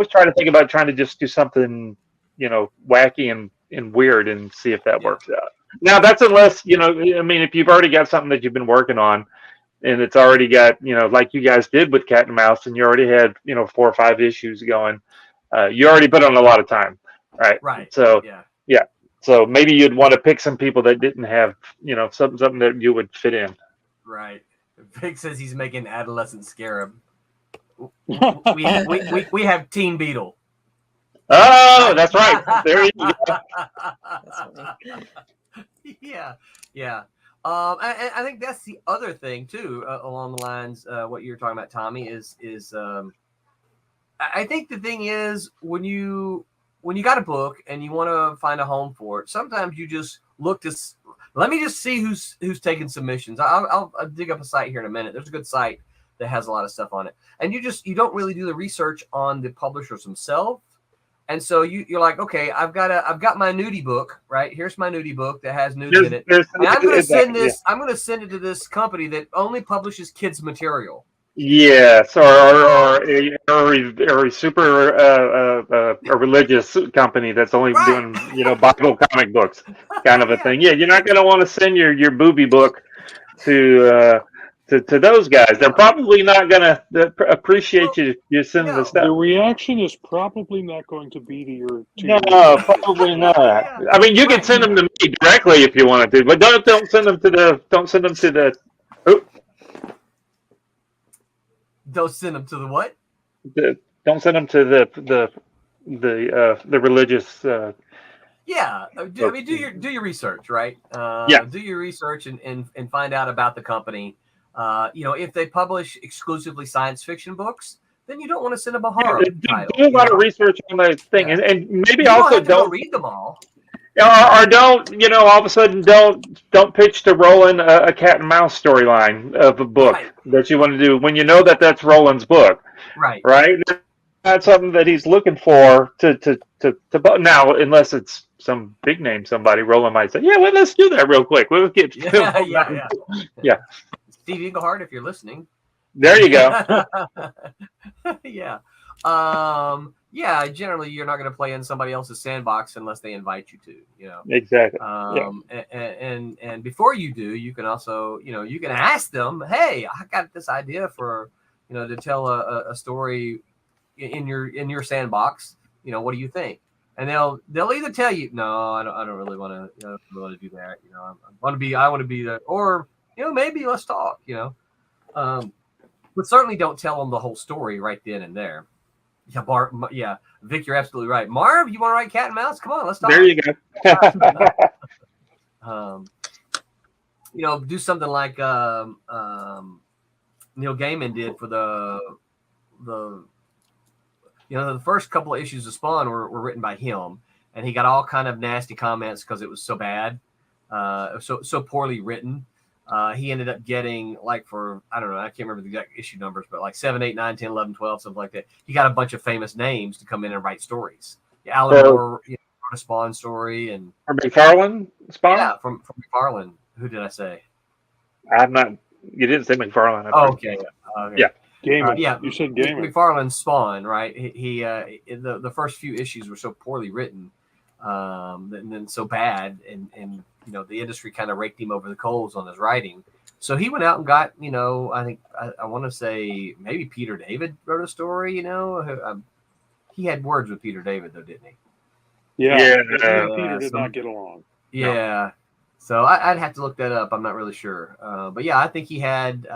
try to think about trying to just do something, wacky and weird and see if that works out. Now that's unless if you've already got something that you've been working on and it's already got like you guys did with Cat and Mouse, and you already had 4 or 5 issues going. You already put on a lot of time, right? Right. So yeah. So maybe you'd want to pick some people that didn't have something that you would fit in. Right. Vic says he's making Adolescent Scarab. We have Teen Beetle. Oh, that's right. There you go. Yeah. I think that's the other thing too, along the lines what you're talking about, Tommy, is I think the thing is when you got a book and you want to find a home for it, sometimes you just look to. Let me just see who's taking submissions. I'll dig up a site here in a minute. There's a good site that has a lot of stuff on it, and you don't really do the research on the publishers themselves. And so you're like, okay, I've got my nudie book, right? Here's my nudie book that has nudie in it. And I'm going to send this. Yeah. I'm going to send it to this company that only publishes kids material. Yes, or a super a religious company that's only doing Bible comic books, kind of a thing. Yeah, you're not going to want to send your booby book to those guys. They're probably not going to appreciate you sending the stuff. The reaction is probably not going to be to your. No, probably not. I mean, you can send them to me directly if you want to, but don't send them to the. Don't send them to the. Don't send them to the what? Don't send them to the religious. Yeah, I mean, do your research, right? Yeah. Do your research and find out about the company. If they publish exclusively science fiction books, then you don't want to send them a horror title. Do a lot of research on the thing, Yeah. and maybe You don't also have to go read them all. or don't all of a sudden don't pitch to Roland a cat and mouse storyline of a book Right. that you want to do when you know that's Roland's book, Right. right? That's something that he's looking for to now, unless it's some big name somebody. Roland might say, yeah, well, let's do that real quick. We'll get Yeah. Steve Englehart, if you're listening. There you go. Yeah. Generally you're not going to play in somebody else's sandbox unless they invite you to, Exactly. And before you do, you can also, you can ask them, hey, I got this idea for, to tell a story in your sandbox. What do you think? And they'll either tell you, no, I don't really want to, do that. I want to be there, or, maybe let's talk, but certainly don't tell them the whole story right then and there. Yeah, Vic, you're absolutely right. Marv, you want to write Cat and Mouse? Come on, let's talk. There you go. Do something like Neil Gaiman did for the first couple of issues of Spawn were written by him, and he got all kind of nasty comments because it was so bad, so poorly written. He ended up getting, like, for, I don't know, I can't remember the exact issue numbers, but like 7, 8, 9, 10, 11, 12, something like that. He got a bunch of famous names to come in and write stories. Yeah, Alan Moore wrote a Spawn story. And from McFarlane Spawn? Yeah, from McFarlane. Who did I say? You didn't say McFarlane. Okay. Yeah. Gaiman. Yeah, you said Gaiman. McFarlane's Spawn, right? He the first few issues were so poorly written, and then so bad, and the industry kind of raked him over the coals on his writing. So he went out and got, I think I want to say maybe Peter David wrote a story. He had words with Peter David though, didn't he? Yeah. Peter did not get along. Yeah. No. So I'd have to look that up. I'm not really sure, but yeah, I think he had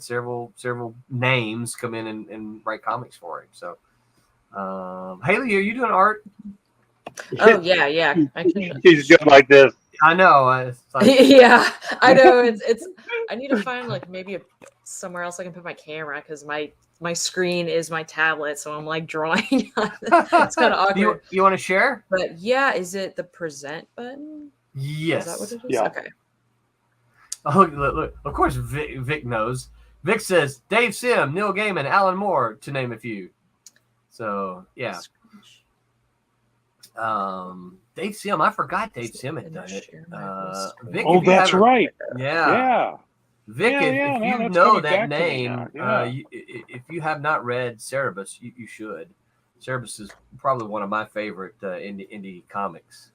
several names come in and write comics for him. So, Haley, are you doing art? Oh yeah. He's good like this. I know. Yeah, I know. It's. I need to find like maybe somewhere else I can put my camera because my screen is my tablet, so I'm like drawing. It's kind of awkward. You want to share? But yeah, is it the present button? Yes. Is that what it is? Yeah. Okay. Oh, look, of course Vic knows. Vic says Dave Sim, Neil Gaiman, Alan Moore, to name a few. So yeah. Dave Sim, I forgot Dave Sim had done it. Vic, that's right. Yeah. Vic, if you know that name, if you have not read Cerebus, you should. Cerebus is probably one of my favorite indie comics.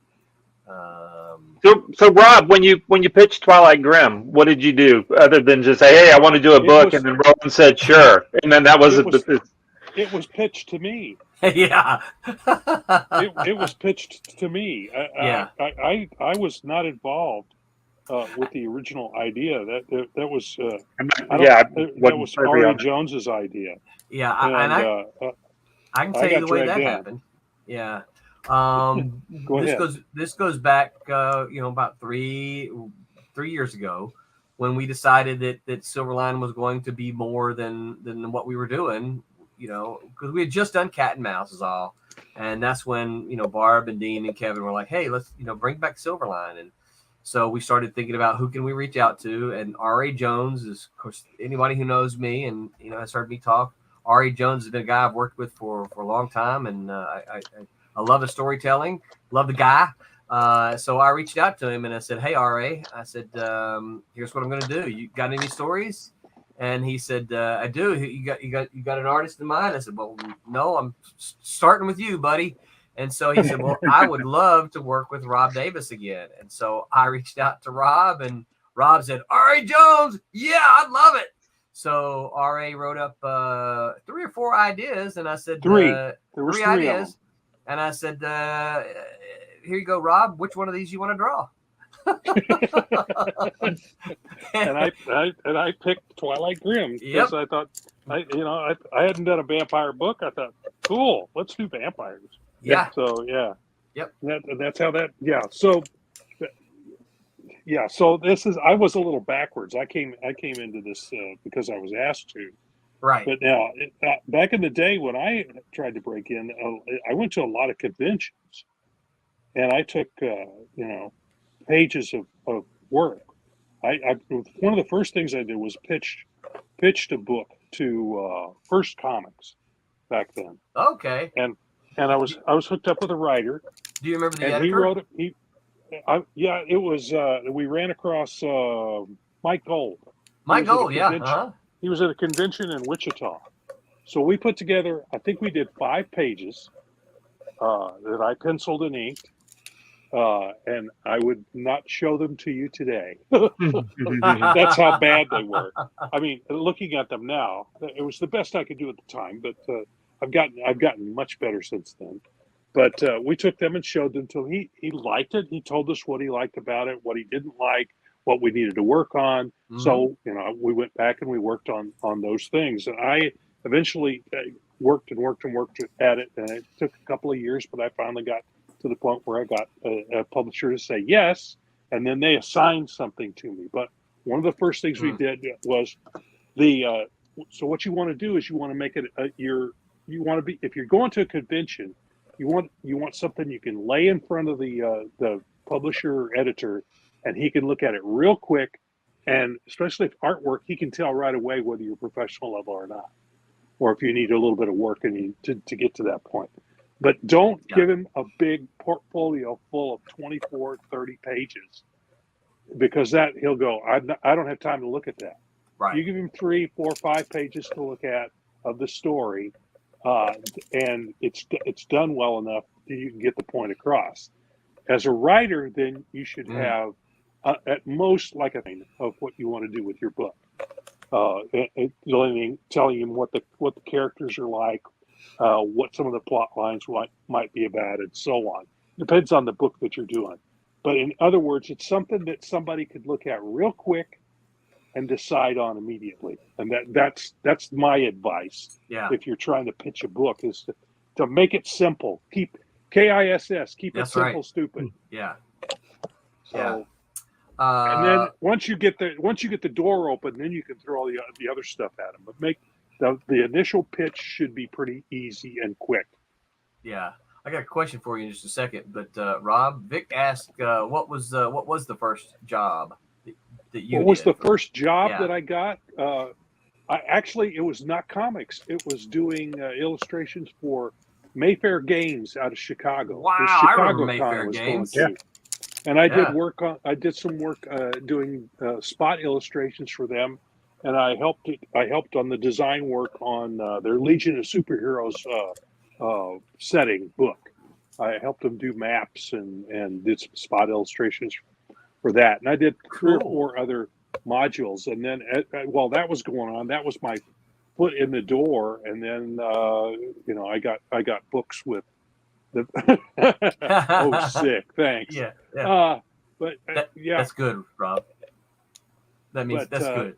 So Rob, when you pitched Twilight Grim, what did you do other than just say, "Hey, I want to do a book," and then Roland said, "Sure," and then that was it was pitched to me. Yeah. it was pitched to me. I was not involved with the original idea. That was that was Ari Jones's idea. Yeah, I can tell you the way that happened. Yeah. This goes back about 3 years ago when we decided that Silverline was going to be more than what we were doing, because we had just done Cat and Mouse is all. And that's when, Barb and Dean and Kevin were like, hey, let's, bring back Silverline. And so we started thinking about who can we reach out to. And R.A. Jones is, of course, anybody who knows me and, has heard me talk. R.A. Jones has been a guy I've worked with for a long time. And I love his storytelling, love the guy. So I reached out to him and I said, hey, R.A., I said, here's what I'm going to do. You got any stories? And he said, I do. You got an artist in mind? I said, well, no, I'm starting with you, buddy. And so he said, well, I would love to work with Rob Davis again. And so I reached out to Rob, and Rob said, R.A. Jones, yeah, I'd love it. So R.A. wrote up 3 or 4 ideas, and I said, There was 3 3 ideas. And I said, here you go, Rob. Which one of these you want to draw? and I picked Twilight Grim because I thought I hadn't done a vampire book. I thought, cool, let's do vampires. Yeah. So yeah. Yep. That's how that. Yeah. So. Yeah, so this is. I was a little backwards. I came into this because I was asked to. Right. But now, back in the day when I tried to break in, I went to a lot of conventions, and I took pages of work. One of the first things I did was pitched a book to First Comics back then. Okay. And I was hooked up with a writer. Do you remember the and editor? he wrote it. It was. We ran across Mike Gold. Mike Gold, yeah. Uh-huh. He was at a convention in Wichita. So we put together, I think we did 5 pages that I penciled and inked. And I would not show them to you today. That's how bad they were. I mean, looking at them now, it was the best I could do at the time, but I've gotten much better since then. But we took them and showed them to him. He liked it. He told us what he liked about it, what he didn't like, what we needed to work on. Mm-hmm. So, we went back and we worked on those things. And I eventually worked at it. And it took a couple of years, but I finally got to the point where I got a publisher to say yes. And then they assigned something to me. But one of the first things we did was so what you want to do is you want to make it if you're going to a convention, you want something you can lay in front of the publisher or editor, and he can look at it real quick, and especially if artwork, he can tell right away whether you're professional level or not, or if you need a little bit of work to get to that point. But don't give him a big portfolio full of 24, 30 pages, because that he'll go, I don't have time to look at that. Right. You give him 3, 4, 5 pages to look at of the story. And it's done well enough that you can get the point across. As a writer, then you should have at most like a thing of what you want to do with your book. Telling him what the characters are like, what some of the plot lines might be about, and so on. Depends on the book that you're doing. But in other words, it's something that somebody could look at real quick and decide on immediately. And that's my advice. Yeah. If you're trying to pitch a book, is to make it simple. Keep KISS. Keep it simple, right. Stupid. Yeah. So, and then once you get the door open, then you can throw all the other stuff at them. But make the initial pitch should be pretty easy and quick. Yeah. I got a question for you in just a second, but Rob, Vic asked, what was the first job that you did? Was the first job that I got? It was not comics. It was doing illustrations for Mayfair Games out of Chicago. Wow, I remember Mayfair Games. And I did some work doing spot illustrations for them, and I helped on the design work on their Legion of Superheroes setting book. I helped them do maps and did some spot illustrations for that. And I did 3 or 4 other modules. And then while that was going on, that was my foot in the door. And then, I got books with the, sick. Thanks. Yeah. That's good, Rob. That means that's good.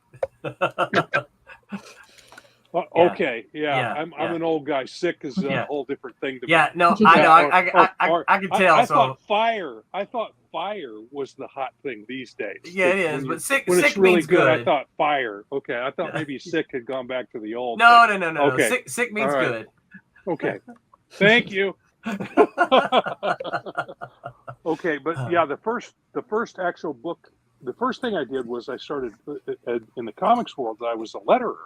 Okay, I'm an old guy. Sick is a whole different thing to me. Yeah, no, I know. I can tell. I thought fire was the hot thing these days. Yeah, it is. But sick it's really means good. I thought fire. Okay, I thought maybe sick had gone back to the old. No. Okay. Sick means good. Okay, thank you. Okay, but the first actual book. The first thing I did was I started in the comics world. I was a letterer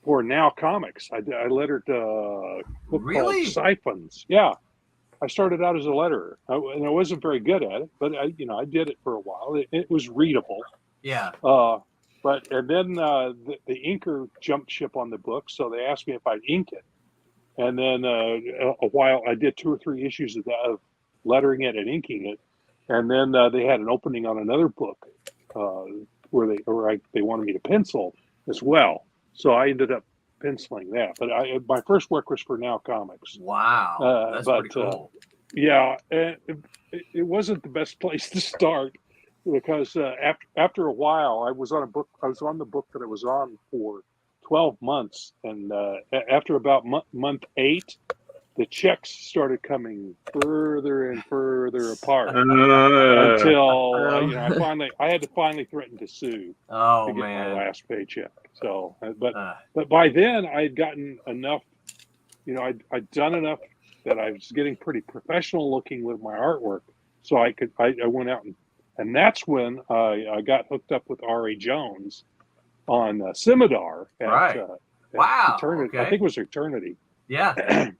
for Now Comics. I lettered a book called Siphons. Yeah, I started out as a letterer, and I wasn't very good at it, but I did it for a while. It was readable. Yeah. And then the inker jumped ship on the book, so they asked me if I'd ink it. And then a while I did 2 or 3 issues of lettering it and inking it. And then they had an opening on another book where they wanted me to pencil as well. So I ended up penciling that. But my first work was for Now Comics. Wow, that's pretty cool. Yeah, it wasn't the best place to start. because after a while, I was on a book. I was on the book that I was on for 12 months, and after about month 8, the checks started coming further and further apart until I had to finally threaten to sue Oh to get man. my last paycheck. So, but by then I had gotten enough. I'd done enough that I was getting pretty professional looking with my artwork, so I went out and that's when I got hooked up with R.A. Jones on Scimitar at, Right. Wow. Eternity. Okay. I think it was Eternity. Yeah.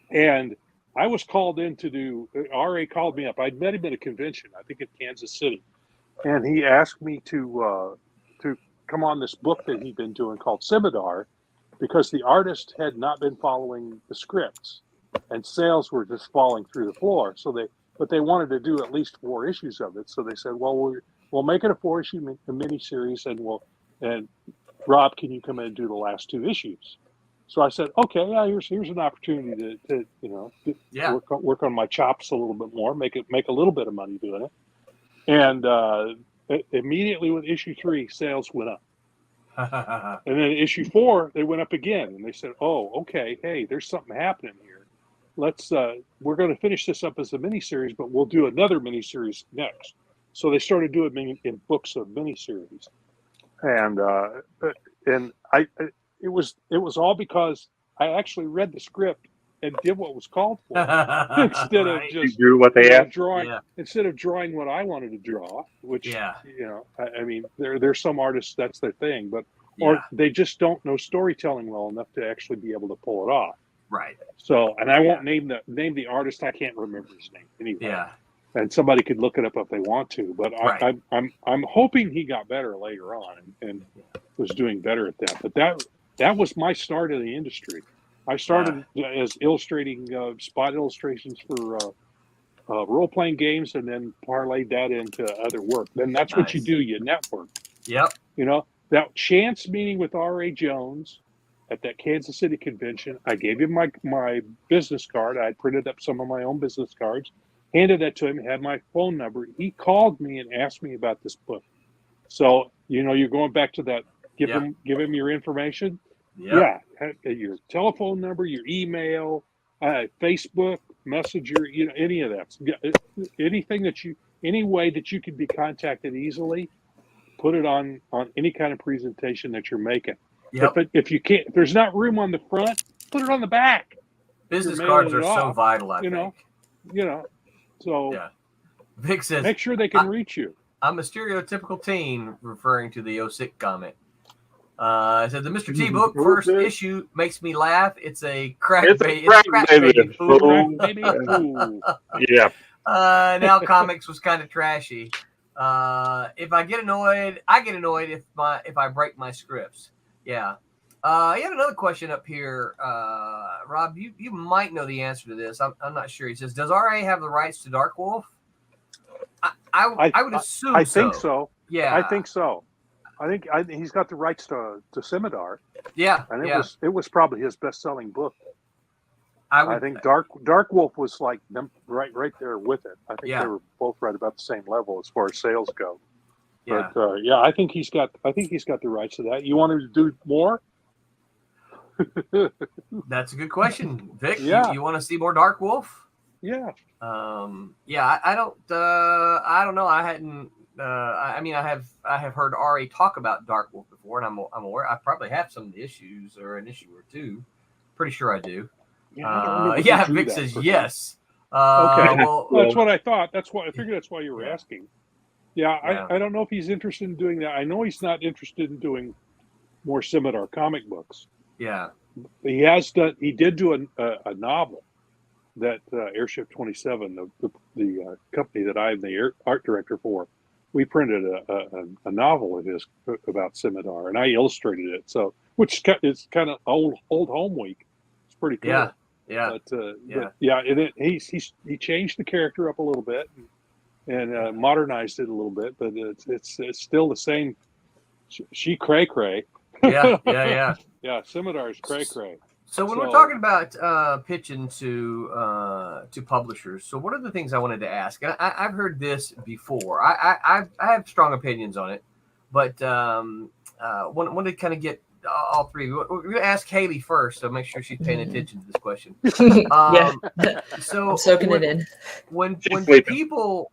And I was called in to do. RA called me up. I'd met him at a convention, I think in Kansas City, and he asked me to come on this book that he'd been doing called Scimitar, because the artist had not been following the scripts, and sales were just falling through the floor. But they wanted to do at least 4 issues of it. So they said, "Well, we'll make it a 4-issue miniseries, and Rob, can you come in and do the last 2 issues?" So I said, "Okay, yeah, here's an opportunity to work on my chops a little bit more, make a little bit of money doing it." And immediately with issue 3, sales went up, and then issue 4 they went up again, and they said, "Oh, okay, hey, there's something happening here. We're going to finish this up as a miniseries, but we'll do another miniseries next." So they started doing in books of miniseries, and it was all because I actually read the script and did what was called for, instead of Right. just drew what they asked. drawing. Yeah. Instead of drawing what I wanted to draw, which Yeah. I mean, there's some artists that's their thing, but or Yeah. they just don't know storytelling well enough to actually be able to pull it off. Right. So, and I won't name the artist. I can't remember his name anyway. Yeah. And somebody could look it up if they want to. But Right. I'm hoping he got better later on and was doing better at that. But that was my start in the industry. I started as illustrating spot illustrations for role-playing games, and then parlayed that into other work. Then that's what you Nice. do. You network. Yep. That chance meeting with R.A. Jones at that Kansas City convention, I gave him my business card. I printed up some of my own business cards, handed that to him, had my phone number. He called me and asked me about this book. So, you're going back to that, give him your information. Yep. Yeah, your telephone number, your email, Facebook, Messenger, any of that. Anything any way that you can be contacted easily, put it on any kind of presentation that you're making. Yep. If you can't, if there's not room on the front, put it on the back. Business You're cards mailing are it so off, vital, I think. So Yeah. Vic says, make sure they can reach you. I'm a stereotypical teen, referring to the OSIC comment. I said, the Mr. T book first issue makes me laugh. It's a crack baby. Fool. Baby fool. Yeah. Now comics was kind of trashy. If I get annoyed, if I break my scripts. Yeah. You had another question up here, Rob. You might know the answer to this. I'm not sure. He says, does RA have the rights to Dark Wolf? I would assume. I think so. Yeah. I think so. I think he's got the rights to Scimitar. Yeah. And it was probably his best-selling book. I think Dark Wolf was like them right there with it. I think they were both right about the same level as far as sales go. Yeah. But I think he's got the rights to that. You want him to do more? That's a good question, Vic. Yeah. You want to see more Dark Wolf? Yeah. I don't know. I hadn't. I have heard Ari talk about Dark Wolf before, and I'm aware. I probably have some of the issues or an issue or two. Pretty sure I do. Vic says yes. Okay. Well, that's what I thought. I figured that's why you were asking. Yeah, I don't know if he's interested in doing that. I know he's not interested in doing more Scimitar comic books. Yeah. He did do a novel that Airship 27, the company that I'm the art director for. We printed a novel of his about Scimitar, and I illustrated it. So, which is kind of old home week. It's pretty cool. Yeah. He changed the character up a little bit and modernized it a little bit, but it's still the same. She cray cray. Yeah. Yeah, Scimitar's cray cray. So when we're So- talking about pitching to publishers, so what are the things I wanted to ask? And I've heard this before. I have strong opinions on it, but wanted to kind of get all three. We're going to ask Haley first, so make sure she's paying attention to this question. Yeah. So I'm soaking it in. when sleeping. people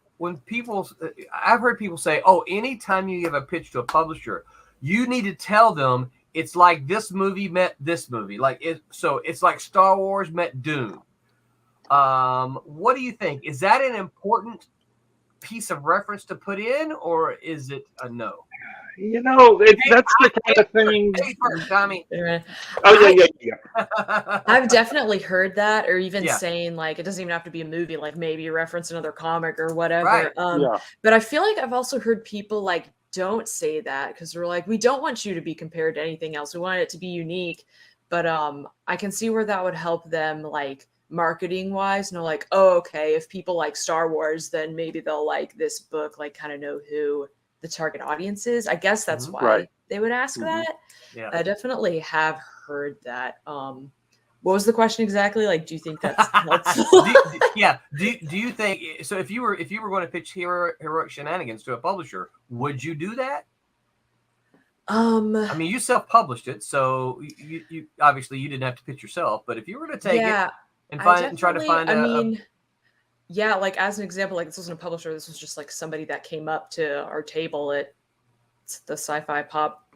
I've heard people say, oh, anytime you give a pitch to a publisher, you need to tell them it's like this movie met this movie, so it's like Star Wars met Dune. What do you think? Is that an important piece of reference to put in, or is it a no? You know, that's the kind of thing. Hey, first, Tommy. Oh yeah. I've definitely heard that, or even Yeah. saying like it doesn't even have to be a movie, like maybe you reference another comic or whatever. Right. Yeah. But I feel like I've also heard people like don't say that because we're like, we don't want you to be compared to anything else. We want it to be unique. But I can see where that would help them like marketing wise. No, like, oh, okay, if people like Star Wars, then maybe they'll like this book, like kind of know who the target audience is. I guess that's why Right. they would ask that. Yeah. I definitely have heard that. What was the question exactly? Like, do you think that's helpful? Do you think so? If you were going to pitch heroic shenanigans to a publisher, would you do that? I mean, you self-published it, so you obviously you didn't have to pitch yourself. But if you were to take it and find it and try to find yeah, like as an example, like this wasn't a publisher. This was just like somebody that came up to our table at the Sci-Fi Pop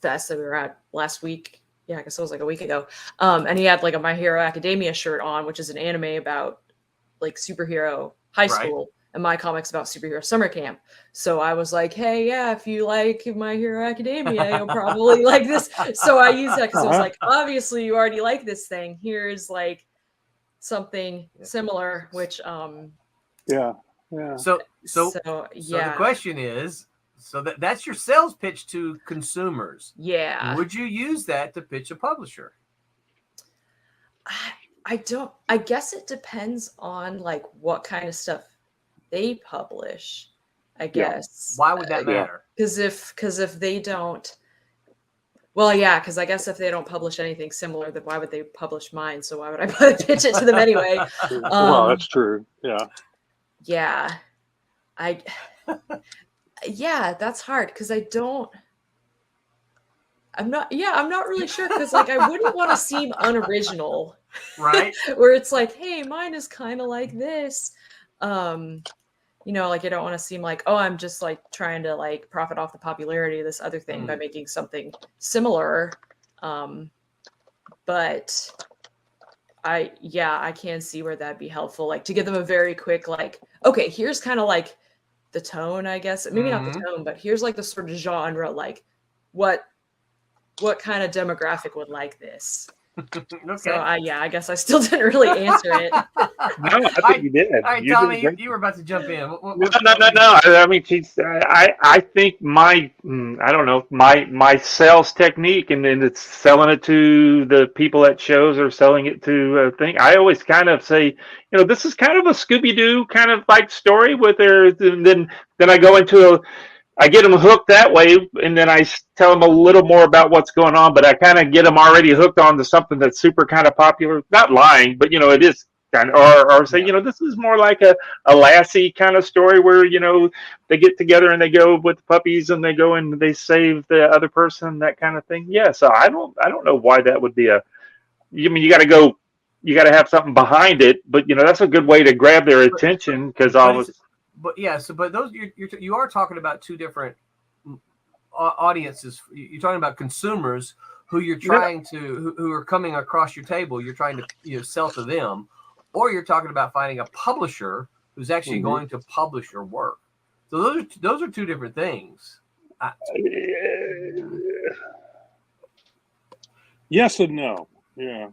Fest that we were at last week. Yeah, I guess it was like a week ago. And he had like a My Hero Academia shirt on, which is an anime about like superhero high school, and my comics about superhero summer camp. So I was like, hey, yeah, if you like My Hero Academia, you'll probably like this. So I used that because it was like, obviously you already like this thing. Here's like something similar, which Yeah. So yeah. the question is, so that's your sales pitch to consumers. Yeah. Would you use that to pitch a publisher? I guess it depends on like what kind of stuff they publish, I guess. Why would that matter? Because if they don't, well, yeah, because I guess if they don't publish anything similar, then why would they publish mine? So why would I pitch it to them anyway? Well, that's true. Yeah. Yeah. Yeah, that's hard because I'm not really sure because like I wouldn't want to seem unoriginal. Right. Where it's like, hey, mine is kind of like this. Like I don't want to seem like, oh, I'm just like trying to like profit off the popularity of this other thing by making something similar. But I can see where that'd be helpful. Like to give them a very quick, like, okay, here's kind of like the tone, I guess. Maybe not the tone, but here's like the sort of genre, like what kind of demographic would like this. Okay. So I guess I still didn't really answer it. No, I think you did. All right, You Tommy, did great. you were about to jump in. No. I mean, I think I don't know, my sales technique, and then it's selling it to the people at shows or selling it to a thing. I always kind of say, this is kind of a Scooby-Doo kind of like story with their, and then I go into I get them hooked that way, and then I tell them a little more about what's going on, but I kind of get them already hooked on to something that's super kind of popular. Not lying, but, it is kind of, or say, this is more like a Lassie kind of story where, they get together and they go with the puppies and they go and they save the other person, that kind of thing. Yeah, so I don't know why that would be you got to have something behind it, but, that's a good way to grab their attention because But yeah, but those you are talking about two different audiences. You're talking about consumers who you're trying to who are coming across your table. You're trying to sell to them, or you're talking about finding a publisher who's actually going to publish your work. So those are two different things. Yes and no. Yeah.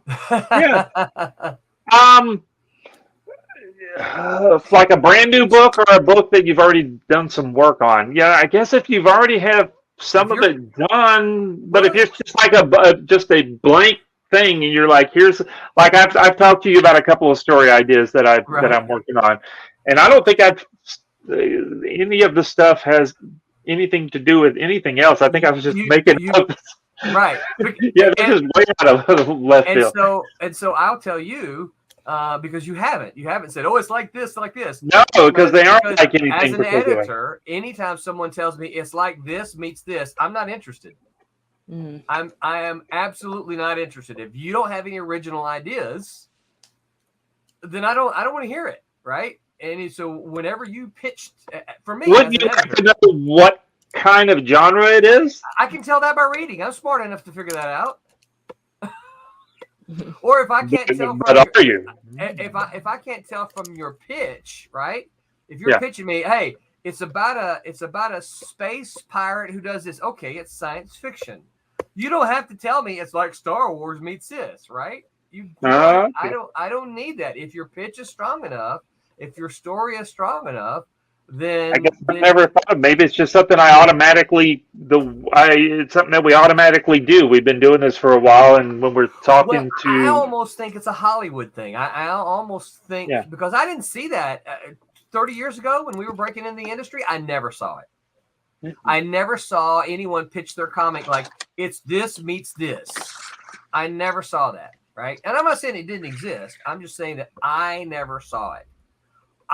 like a brand new book or a book that you've already done some work on. Yeah, I guess if you've already have some of it done, but if it's just like just a blank thing, and you're like, here's like I've talked to you about a couple of story ideas that I'm working on, and I don't think any of the stuff has anything to do with anything else. I think I was just making up Right. Yeah, they're just way out of left field. And so I'll tell you, because you haven't said, oh, it's like this, like this. No, because they aren't like anything as an particular. editor, anytime someone tells me it's like this meets this, I'm not interested. I am absolutely not interested. If you don't have any original ideas, then I don't want to hear it, right? And so whenever you pitched, for me, Wouldn't you like to know what kind of genre it is? I can tell that by reading. I'm smart enough to figure that out. Or if I can't tell from if I can't tell from your pitch, right? If you're pitching me, hey, it's about a space pirate who does this. Okay, it's science fiction. You don't have to tell me it's like Star Wars meets this, right? I don't need that. If your pitch is strong enough, if your story is strong enough, then I guess I've never thought. Maybe it's just something it's something that we automatically do. We've been doing this for a while, and when we're talking I almost think it's a Hollywood thing. I almost think because I didn't see that 30 years ago when we were breaking in the industry. I never saw it. I never saw anyone pitch their comic like it's this meets this. I never saw that, right? And I'm not saying it didn't exist. I'm just saying that I never saw it.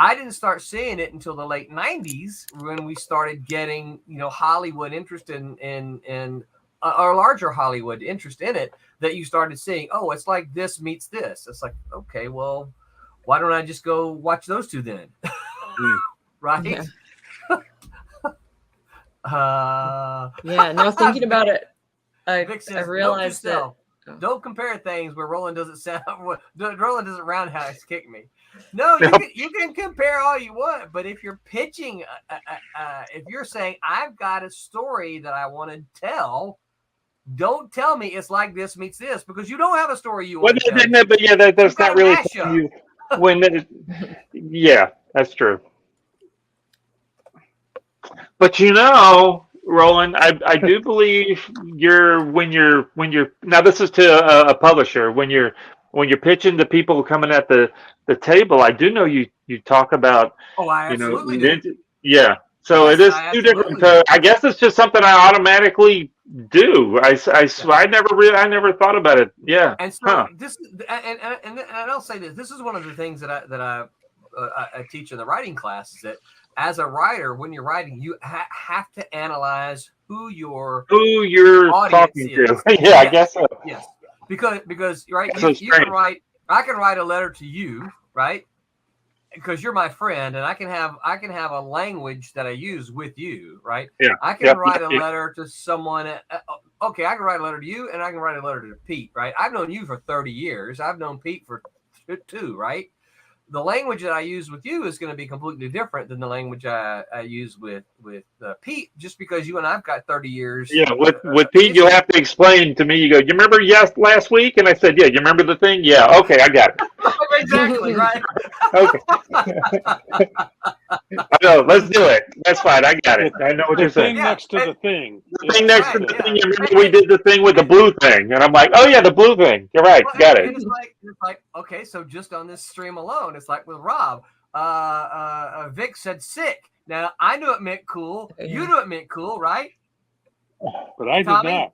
I didn't start seeing it until the late 90s when we started getting, Hollywood interest in or larger Hollywood interest in it, that you started seeing, oh, it's like this meets this. It's like, okay, well, why don't I just go watch those two then? Right? Yeah. Now thinking about it, I realized that don't compare things where Roland doesn't roundhouse kick me. No, you can compare all you want, but if you're pitching, if you're saying I've got a story that I want to tell, don't tell me it's like this meets this, because you don't have a story you want to tell. But that's not really you. That's true. But Roland, I do believe when you're now, this is to a publisher, when you're pitching to people coming at the table, I do know you talk about. Oh, I absolutely do. Yeah. So it is two different. I guess it's just something I automatically do. I never thought about it. Yeah. And so this, and I'll say this. This is one of the things that I teach in the writing class, is that as a writer, when you're writing, you have to analyze who you're talking to. I guess so. Yes, because right, you can write. I can write a letter to you, right? Because you're my friend, and I can have a language that I use with you, right? Yeah. I can write a letter to someone. Okay, I can write a letter to you, and I can write a letter to Pete, right? I've known you for 30 years. I've known Pete for 2, right? The language that I use with you is going to be completely different than the language I use with Pete, just because you and I've got 30 years. Yeah, with Pete, you'll have to explain to me. You go, you remember last week? And I said, yeah. You remember the thing? Yeah. Okay, I got it. Exactly, right. Okay. I know. Let's do it. That's fine. I got it. I know what you're saying. The thing next to the thing. The thing next to the thing. You remember we did the thing with the blue thing, and I'm like, oh yeah, the blue thing. You're right. Got it. It's like okay, so just on this stream alone, it's like with Rob. Vic said sick. Now I knew it meant cool. You knew it meant cool, right? But I did not.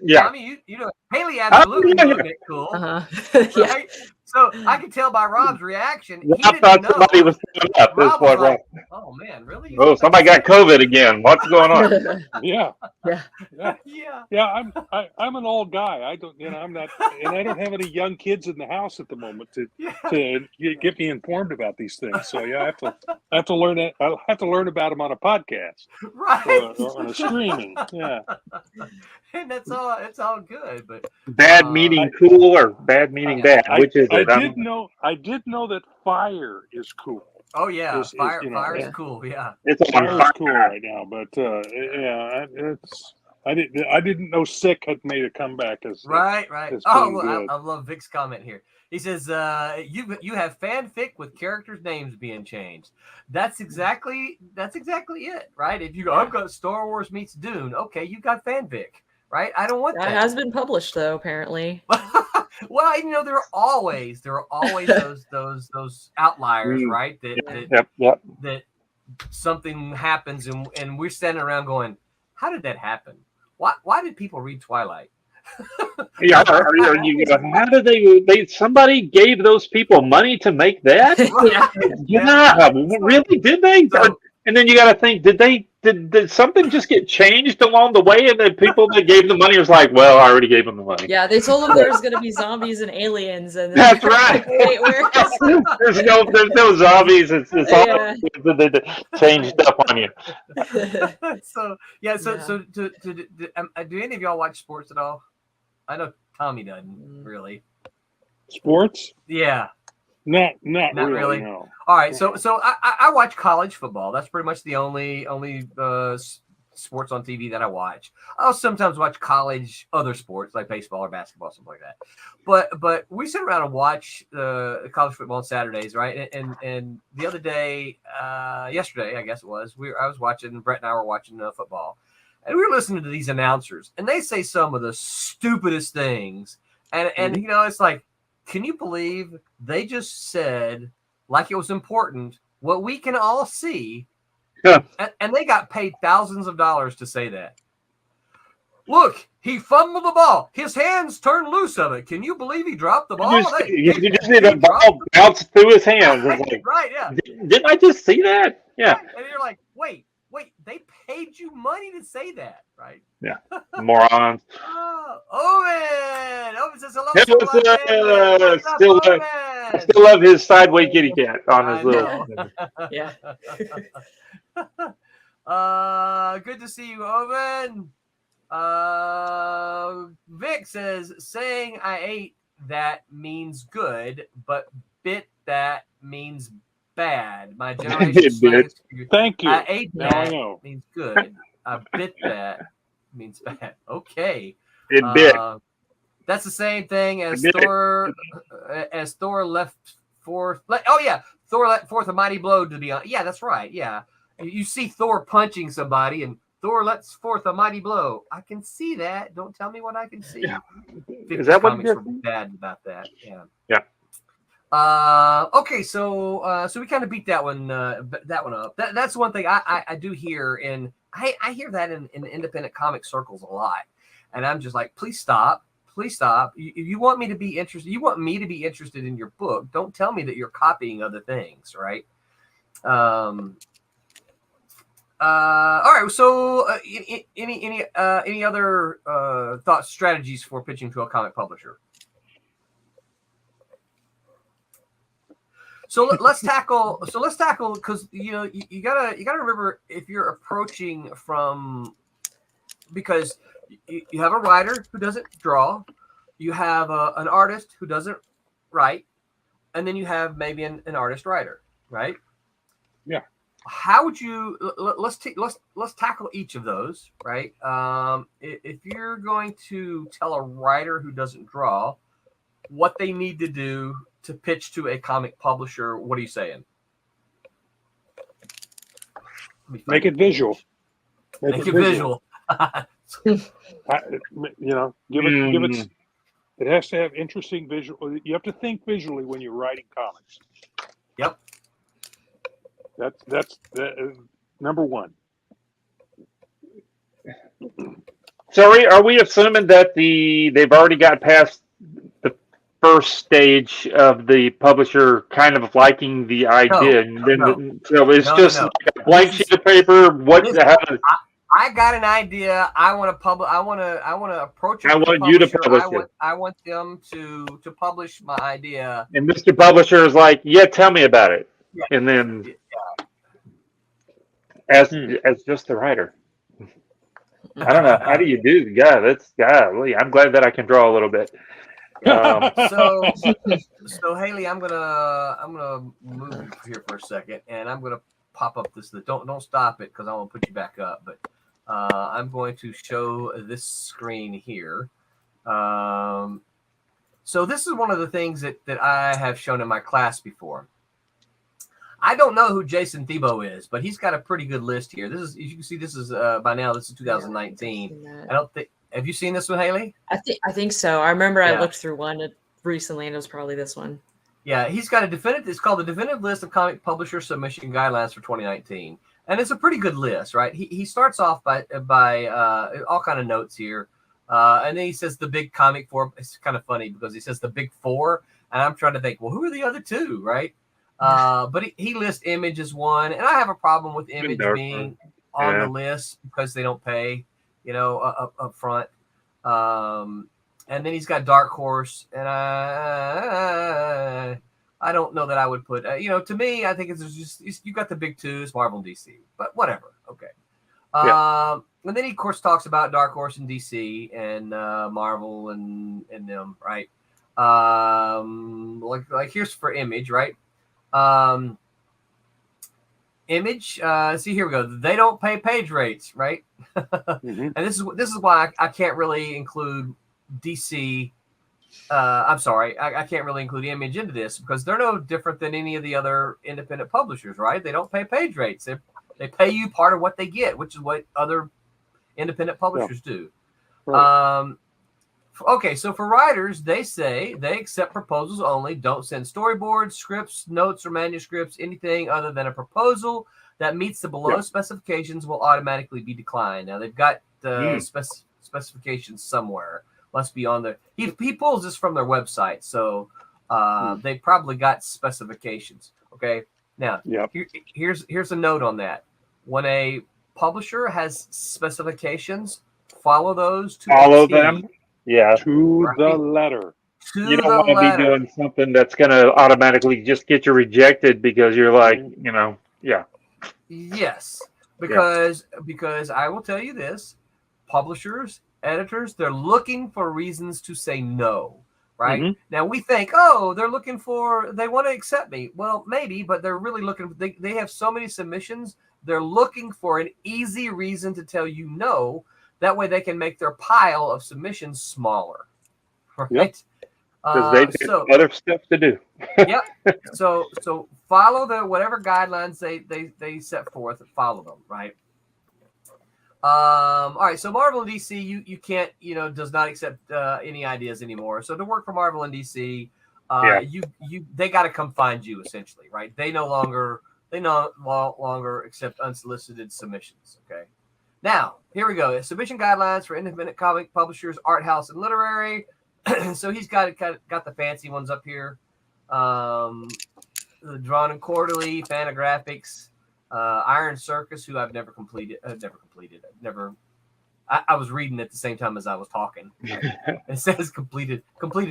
Yeah. Tommy, you know, Haley absolutely knew it meant cool. Right? So I could tell by Rob's reaction. Rob thought somebody was coming up. Rob was like, oh man, really? Oh, somebody got COVID again. What's going on? Yeah. Yeah. I'm an old guy. I'm not, and I don't have any young kids in the house at the moment to get me informed about these things. So yeah, I have to learn it. I'll have to learn about them on a podcast, right? Or on a streaming. Yeah. And it's all good, but bad meaning cool or bad meaning bad? Which is it? I did know that fire is cool. Oh yeah, fire is cool. Yeah, it's fire is cool right now. But I didn't know sick had made a comeback as right. I love Vic's comment here. He says, "You have fanfic with characters' names being changed." That's exactly it, right? If you go, I've got Star Wars meets Dune. Okay, you got fanfic. Right, I don't want that. That has been published though, apparently. Well, there are always those outliers, right? That something happens and we're standing around going, how did that happen? Why did people read Twilight? Yeah, how do they? Somebody gave those people money to make that? Yeah. Yeah, really? Did they? So- And then you got to think, did something just get changed along the way? And then people that gave the money was like, well, I already gave them the money. Yeah, they told them there was going to be zombies and aliens, and then That's right. Wait, where is there's no zombies. It's all Yeah. they changed up on you. So Yeah. do any of y'all watch sports at all? I know Tommy doesn't really. Sports? Yeah. Not Not really. No. All right. So I watch college football. That's pretty much the only sports on TV that I watch. I'll sometimes watch other sports like baseball or basketball, something like that. But we sit around and watch college football on Saturdays, right? And the other day, yesterday, I guess it was, I was watching. Brett and I were watching football. And we were listening to these announcers, and they say some of the stupidest things. And it's like, can you believe they just said, like it was important, what we can all see, and they got paid thousands of dollars to say that. Look, he fumbled the ball. His hands turned loose of it. Can you believe he dropped the ball? You just need a ball bounce through his hands. Right, yeah. Didn't I just see that? Yeah. And you're like, wait, they paid you money to say that, right? Yeah. Morons. Owen says hello. Hey, what's up? I still love his sideways kitty cat on his little. Yeah. Good to see you, Owen. Vic says, saying I ate that means good, but bit that means bad. My generation. Thank you. I ate Now that I know. means good. I bit that means bad. Okay. It bit. That's the same thing as Bit. Thor left forth. Oh yeah, Thor let forth a mighty blow to be on. Yeah, that's right. Yeah, you see Thor punching somebody, and Thor lets forth a mighty blow. I can see that. Don't tell me what I can see. Yeah. Is that what comics were bad about that? Yeah. Yeah. Okay, so we kind of beat that one up. That's one thing I do hear, and I hear that in independent comic circles a lot, and I'm just like, please stop. You want me to be interested. You want me to be interested in your book. Don't tell me that you're copying other things, right? All right. So, any other thoughts, strategies for pitching to a comic publisher? So let's tackle because you gotta remember, if you're approaching from, because you have a writer who doesn't draw, you have an artist who doesn't write, and then you have maybe an artist writer, right? Yeah. How would you let's tackle each of those, right? If you're going to tell a writer who doesn't draw what they need to do to pitch to a comic publisher, what are you saying? Make it visual. Make it visual. Give it. It has to have interesting visual. You have to think visually when you're writing comics. Yep. That's number one. So are we assuming that they've already got past the first stage of the publisher kind of liking the idea? So it's just like a blank sheet of paper. I got an idea. I want to publish. I want to approach. I want you to publish it. I want them to publish my idea. And Mr. Publisher is like, "Yeah, tell me about it." Yeah. And then, as just the writer, I don't know. How do you do? Yeah, golly. I'm glad that I can draw a little bit. So Haley, I'm gonna move here for a second, and I'm gonna pop up this. Don't stop it, because I want to put you back up, but. I'm going to show this screen here. So this is one of the things that I have shown in my class before. I don't know who Jason Thiebaud is, but he's got a pretty good list here. This is, as you can see, this is by now, this is 2019. I don't think. Have you seen this one, Haley? I think so. I remember I looked through one recently, and it was probably this one. Yeah, he's got a definitive. It's called the Definitive List of Comic Publisher Submission Guidelines for 2019. and it's a pretty good list, right? He starts off by all kind of notes here, and then he says the big comic four. It's kind of funny because he says the big four, and I'm trying to think, well, who are the other two, right? But he lists Image as one, and I have a problem with Image Dark being Horse. on the Yeah. list because they don't pay, up front. And then he's got Dark Horse, and I don't know that I would put, to me, I think it's just you got the big twos, Marvel and DC, but whatever. Okay. And then he, of course, talks about Dark Horse and DC and Marvel and them, right? Like here's for Image, right? Image. See, here we go. They don't pay page rates, right? Mm-hmm. And this is why I can't really include DC. I'm sorry, I can't really include Image into this because they're no different than any of the other independent publishers, right? They don't pay page rates. They pay you part of what they get, which is what other independent publishers do. Right. Okay, so for writers, they say they accept proposals only. Don't send storyboards, scripts, notes, or manuscripts. Anything other than a proposal that meets the below specifications will automatically be declined. Now they've got the specifications somewhere. Must be on there. He pulls this from their website, so they probably got specifications. Okay, now here's a note on that. When a publisher has specifications, follow those to Follow them. Yeah. To the letter. You don't want to be doing something that's going to automatically just get you rejected because you're like, Yes, because I will tell you this: publishers, editors, they're looking for reasons to say no. Right? Mm-hmm. Now we think, they want to accept me. Well, maybe, but they're really looking. They have so many submissions. They're looking for an easy reason to tell you no. That way they can make their pile of submissions smaller. Right? Yep. Because they have other stuff to do. Yep. So follow whatever guidelines they set forth and follow them, right? All right. So Marvel and DC, you can't, does not accept any ideas anymore. So to work for Marvel and DC, they got to come find you essentially, right? They no longer accept unsolicited submissions. Okay. Now, here we go. Submission guidelines for independent comic publishers, art house, and literary. So he's got the fancy ones up here. The Drawn and Quarterly, Fantagraphics, Iron Circus, who I've never completed. I was reading at the same time as I was talking. It says completed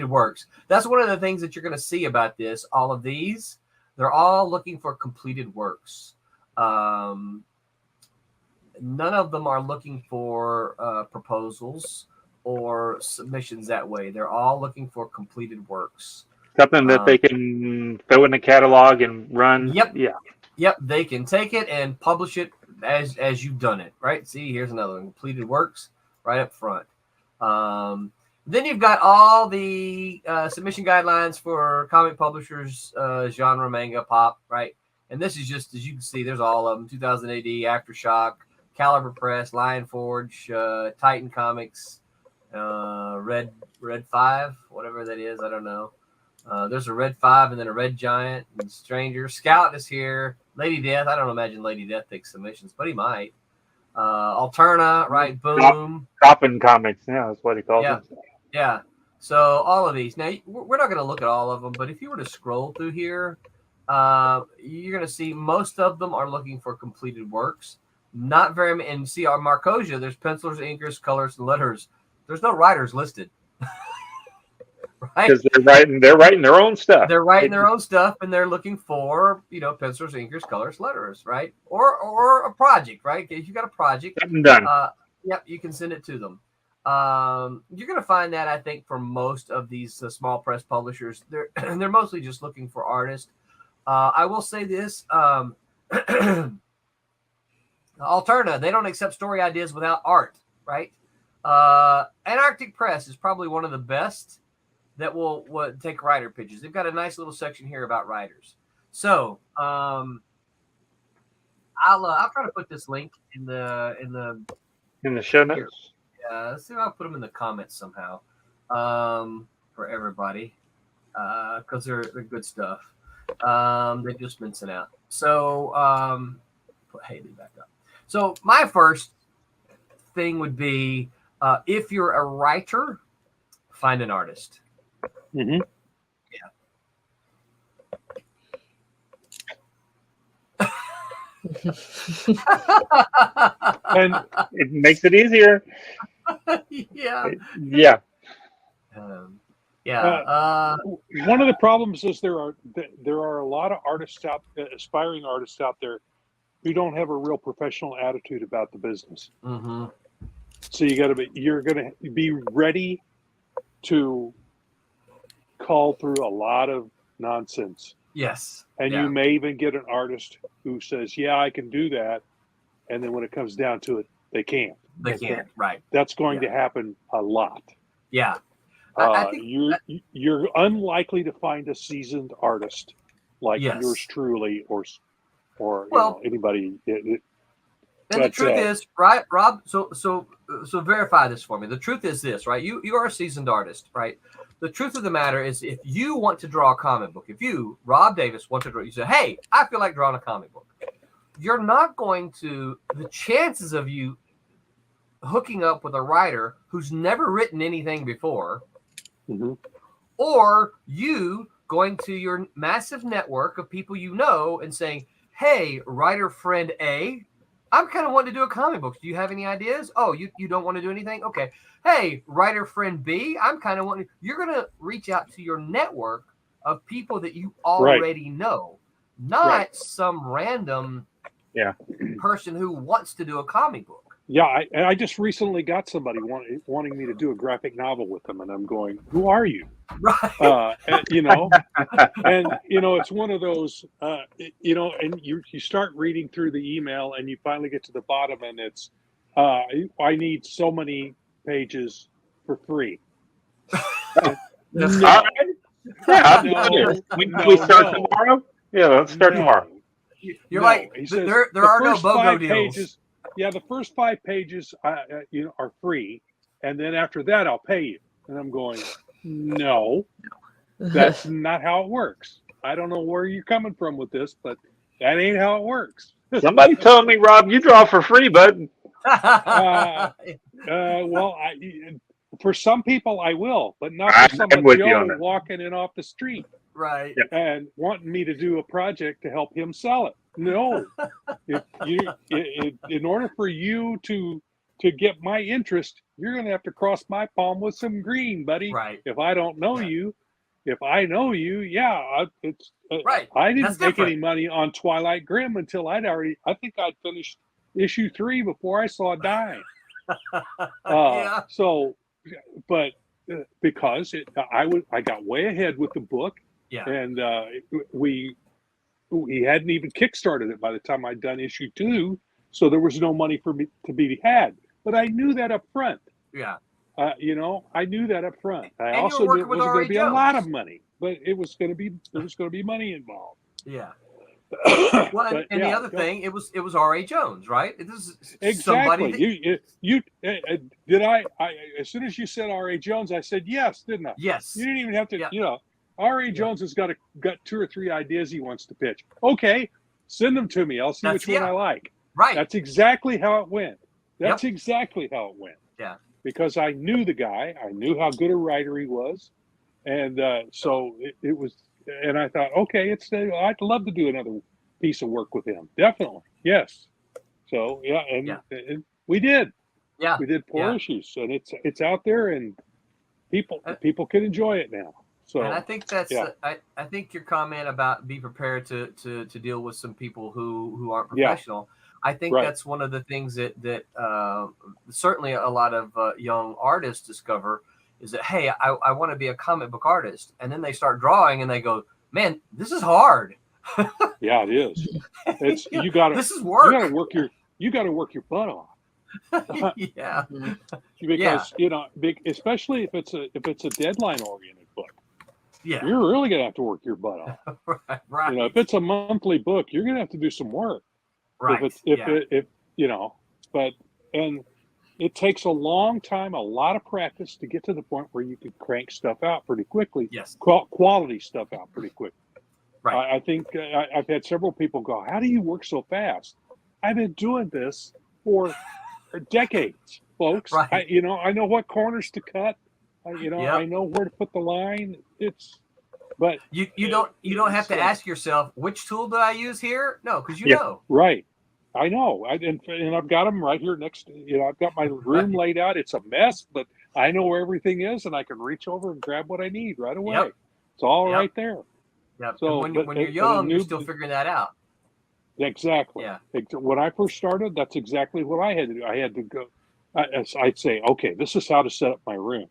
works. That's one of the things that you're going to see about this. All of these, they're all looking for completed works. None of them are looking for proposals or submissions that way. They're all looking for completed works. Something that they can throw in the catalog and run. Yep. Yeah. Yep. They can take it and publish it as you've done it. Right. See, here's another one. Completed works right up front. Then you've got all the submission guidelines for comic publishers, genre, manga, pop. Right. And this is just, as you can see, there's all of them. 2000 AD, Aftershock, Caliber Press, Lion Forge, Titan Comics, Red 5, whatever that is, I don't know. There's a Red 5 and then a Red Giant and Stranger. Scout is here. Lady Death, I don't imagine Lady Death takes submissions, but he might. Alterna, right? Boom. Coppin Comics, yeah, that's what he calls it. Yeah. So all of these. Now, we're not going to look at all of them, but if you were to scroll through here, you're going to see most of them are looking for completed works. Not very many. And see our Marcosia, there's pencilers, inkers, colors, and letters. There's no writers listed. Right? Because they're writing their own stuff. They're writing their own stuff, and they're looking for, pencilers, inkers, colors, letters, right? Or a project, right? If you got a project, done. Yep, you can send it to them. You're going to find that, I think, for most of these small press publishers, they're mostly just looking for artists. I will say this. Alterna, they don't accept story ideas without art, right? Antarctic Press is probably one of the best that will take writer pitches. They've got a nice little section here about writers. So I'll try to put this link in the show notes. Yeah, let's see if I'll put them in the comments somehow for everybody because they're good stuff. They've just been sent out. So put Haley back up. So my first thing would be if you're a writer, find an artist. Mm-hmm. And it makes it easier. Yeah. Yeah. One of the problems is there are a lot of artists aspiring artists out there who don't have a real professional attitude about the business. Mm-hmm. So you're going to be ready to call through a lot of nonsense. Yes. And you may even get an artist who says, yeah, I can do that. And then when it comes down to it, they can't. They can't. Right. That's going to happen a lot. Yeah. I think you're unlikely to find a seasoned artist like Yes. yours truly or anybody. And the truth is, right, Rob? So verify this for me. The truth is this, right? You are a seasoned artist, right? The truth of the matter is, if you want to draw a comic book, if you, Rob Davis, want to draw, you say, hey, I feel like drawing a comic book. You're not going to, the chances of you hooking up with a writer who's never written anything before, mm-hmm. or you going to your massive network of people you know and saying, hey, writer friend A, I'm kind of wanting to do a comic book. Do you have any ideas? Oh, you don't want to do anything? Okay. Hey, writer friend B, I'm kind of wanting. You're going to reach out to your network of people that you already know, not some random person who wants to do a comic book. Yeah, I just recently got somebody wanting me to do a graphic novel with them, and I'm going, who are you? Right. And it's one of those, and you start reading through the email, and you finally get to the bottom, and it's, I need so many pages for free. We start tomorrow? Yeah, let's start tomorrow. You're like, there are no BOGO deals. Pages, the first 5 pages, are free, and then after that, I'll pay you. And I'm going, no, that's not how it works. I don't know where you're coming from with this, but that ain't how it works. Somebody told me, Rob, you draw for free, bud. Well, for some people I will, but not for some of Joe walking in off the street, right? And wanting me to do a project to help him sell it. No, in order for you to get my interest, you're going to have to cross my palm with some green, buddy. Right. If I don't know you, if I know you, it's right. I didn't make any money on Twilight Grim until I think I'd finished issue 3 before I saw a dime. So, but because I got way ahead with the book, and we hadn't even kickstarted it by the time I'd done issue 2, so there was no money for me to be had. But I knew that up front. Yeah. I knew that up front. I also knew it wasn't going to be a lot of money, but it was going to be money involved. Yeah. Well, and the other thing, it was R.A. Jones, right? This is exactly. Somebody you did I as soon as you said R.A. Jones, I said yes, didn't I? Yes. You didn't even have to. R.A. Jones has got 2 or 3 ideas he wants to pitch. Okay, send them to me. I'll see which one I like. Right. That's exactly how it went. Exactly how it went. Yeah. Because I knew the guy, I knew how good a writer he was, and so it was. And I thought, okay, I'd love to do another piece of work with him. Definitely, yes. So and we did. Yeah. We did 4 issues, and it's out there, and people can enjoy it now. So, and I think that's I think your comment about be prepared to deal with some people who aren't professional. I think that's one of the things that certainly a lot of young artists discover is that, hey, I want to be a comic book artist, and then they start drawing and they go, man, this is hard. Yeah, it is. It's this is work. You got to work your butt off. Yeah. Because especially if it's a deadline oriented book. Yeah. You're really gonna have to work your butt off. Right. If it's a monthly book, you're gonna have to do some work. Right. And it takes a long time, a lot of practice to get to the point where you can crank stuff out pretty quickly. Yes. Quality stuff out pretty quickly. Right. I think I've had several people go, "How do you work so fast?" I've been doing this for decades, folks. Right. I know what corners to cut. Yep. I know where to put the line. But You don't have to ask yourself which tool did I use here. No, because you Yeah. know. right. I know. And I've got them right here next. I've got my room laid out. It's a mess, but I know where everything is, and I can reach over and grab what I need right away. Yep. It's all Yep. right there. Yep. So, And but- when you're but a young, you're new- still figuring that out. Exactly. Yeah. When I first started, that's exactly what I had to do. I had to go. I'd say, okay, this is how to set up my room,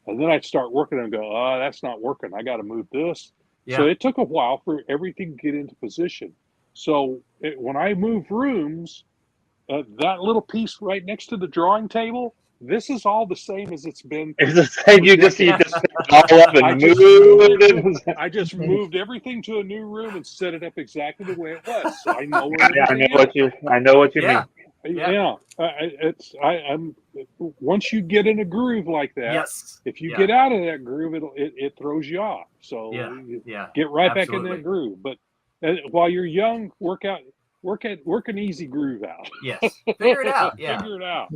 and then I'd start working and go, oh, that's not working. I got to move this. Yeah. So it took a while for everything to get into position. So when I move rooms, that little piece right next to the drawing table, this is all the same as it's been. It's the same. You just set it all up I and just moved it. I just moved everything to a new room and set it up exactly the way it was. So I know where I know everything what you. I know what you Yeah. mean. Yeah, I'm once you get in a groove like that, Yes. if you Yeah. get out of that groove, it throws you off. So Yeah. you Yeah. get right back in Absolutely. that groove. But while you're young, work an easy groove out. Yes. Figure it out. Yeah. Figure it out.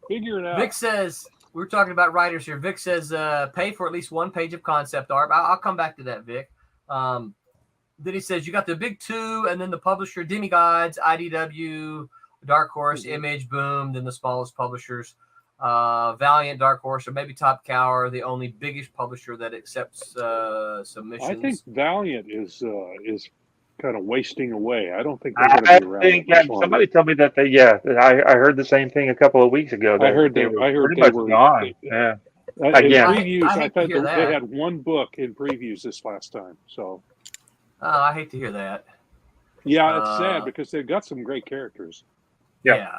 Figure it out. Vic says we're talking about writers here. Vic says pay for at least one page of concept art. I'll come back to that, Vic. Then he says you got the big two, and then the publisher Demigods, IDW, Dark Horse, Image, Boom, then the smallest publishers, Valiant, Dark Horse, or maybe Top Cow are the only biggest publisher that accepts submissions. I think Valiant is kind of wasting away. I don't think they're going I to be around. think much longer. somebody told me that they. Yeah, I heard the same thing a couple of weeks ago. I heard they they- were I heard pretty they much were- gone. Yeah. In Again. previews, I I hate to thought hear they that. had one book in previews this last time. So I hate to hear that. yeah, it's sad because they've got some great characters. Yeah.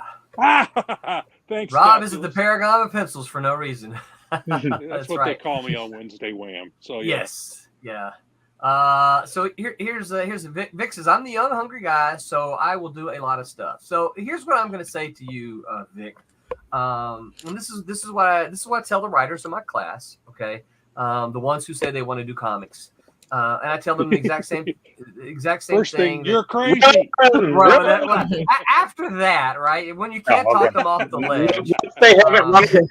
Thanks, Rob Scott. isn't the paragon of pencils for no reason. That's what right. they call me on Wednesday Wham. So yeah. Yes. Yeah. So here's Vic. Vic says I'm the young hungry guy, so I will do a lot of stuff. So here's what I'm going to say to you, Vic. And this is what I tell the writers in my class. Okay, the ones who say they want to do comics, and I tell them the exact same First thing. thing, you're crazy. After that, right? When you can't talk them off the ledge, They haven't.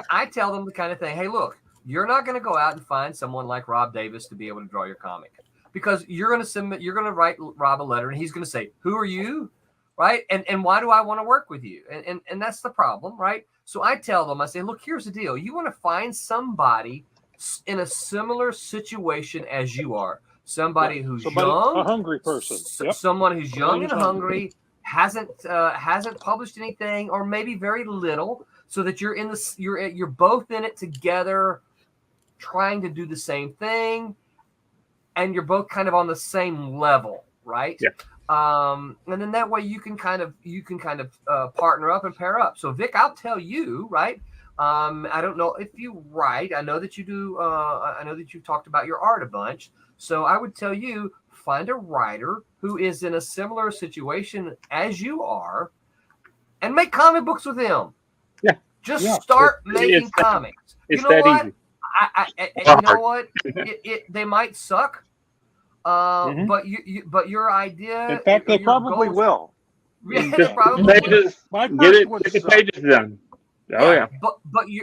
I tell them the kind of thing. Hey, look, you're not going to go out and find someone like Rob Davis to be able to draw your comic, because you're going to write Rob a letter, and he's going to say, "Who are you?" Right? And why do I want to work with you? And that's the problem, right? So I tell them, I say, look, here's the deal. You want to find somebody in a similar situation as you are. Somebody who's young, a hungry person. Yep. Someone who's young and hungry. hungry, hasn't published anything, or maybe very little, so that you're both in it together, trying to do the same thing, and you're both kind of on the same level, right? Yeah. And then that way you can kind of partner up and pair up. So Vic, I'll tell you, right? I don't know if you write. I know that you do. I know that you've talked about your art a bunch. So I would tell you, find a writer who is in a similar situation as you are, and make comic books with him. Yeah. Just Yeah. start making comics. It's you know that what? easy. You know what? They might suck. Mhm. But your idea. In fact, they your probably goals- will. Yeah, they Just probably will. pages, My get first it. one Get the sucked. pages done. Oh yeah.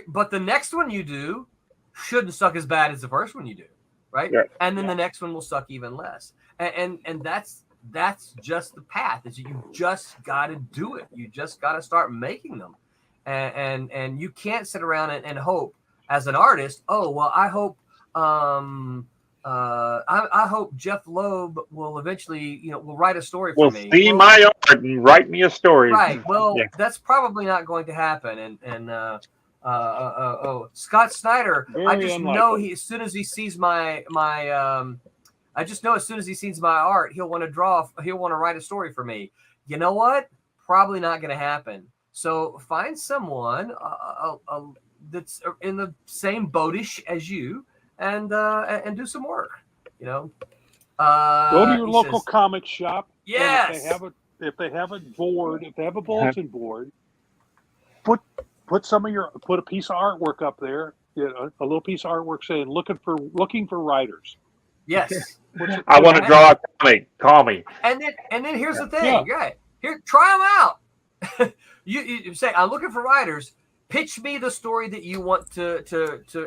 But the next one you do shouldn't suck as bad as the first one you do, right? Yeah. And then the next one will suck even less. And that's just the path. Is you just got to do it. You just got to start making them, and you can't sit around and hope as an artist. Oh well, I hope. I hope Jeff Loeb will eventually, will write a story for Well, me. see my art and write me a story. Right. Well, Yeah. that's probably not going to happen. And Scott Snyder, I Very just know unlikely. as soon as he sees my I just know as soon as he sees my art, he'll want to write a story for me. You know what? Probably not going to happen. So find someone that's in the same boatish as you, and do some work. Go to your he local says, comic shop. and Yes. if they have a board, if they have a bulletin board, put a piece of artwork up there. A little piece of artwork saying looking for writers. Yes. I want to draw a comic. Call me. And then here's the thing, Yeah. right? Here, try them out. you say, I'm looking for writers. Pitch me the story that you want to,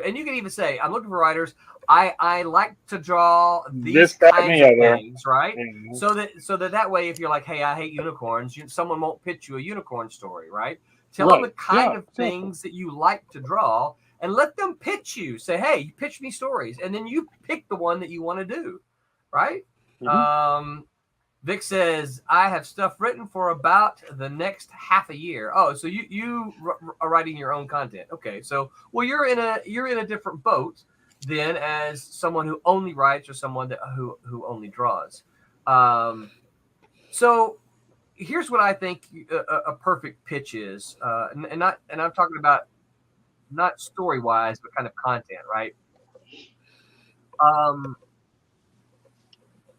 and you can even say, I'm looking for writers. I like to draw these This, that, and kinds the of other. things, right? Mhm. So that way, if you're like, hey, I hate unicorns, someone won't pitch you a unicorn story, right? Tell them the Right. kind Yeah, of exactly. things that you like to draw, and let them pitch you. Say, hey, you pitch me stories, and then you pick the one that you want to do, right? Mhm. Vic says, I have stuff written for about the next half a year. Oh, so you are writing your own content. Okay, so well, you're in a different boat than as someone who only writes or someone who only draws. So here's what I think a perfect pitch is, and I'm talking about not story wise, but kind of content, right?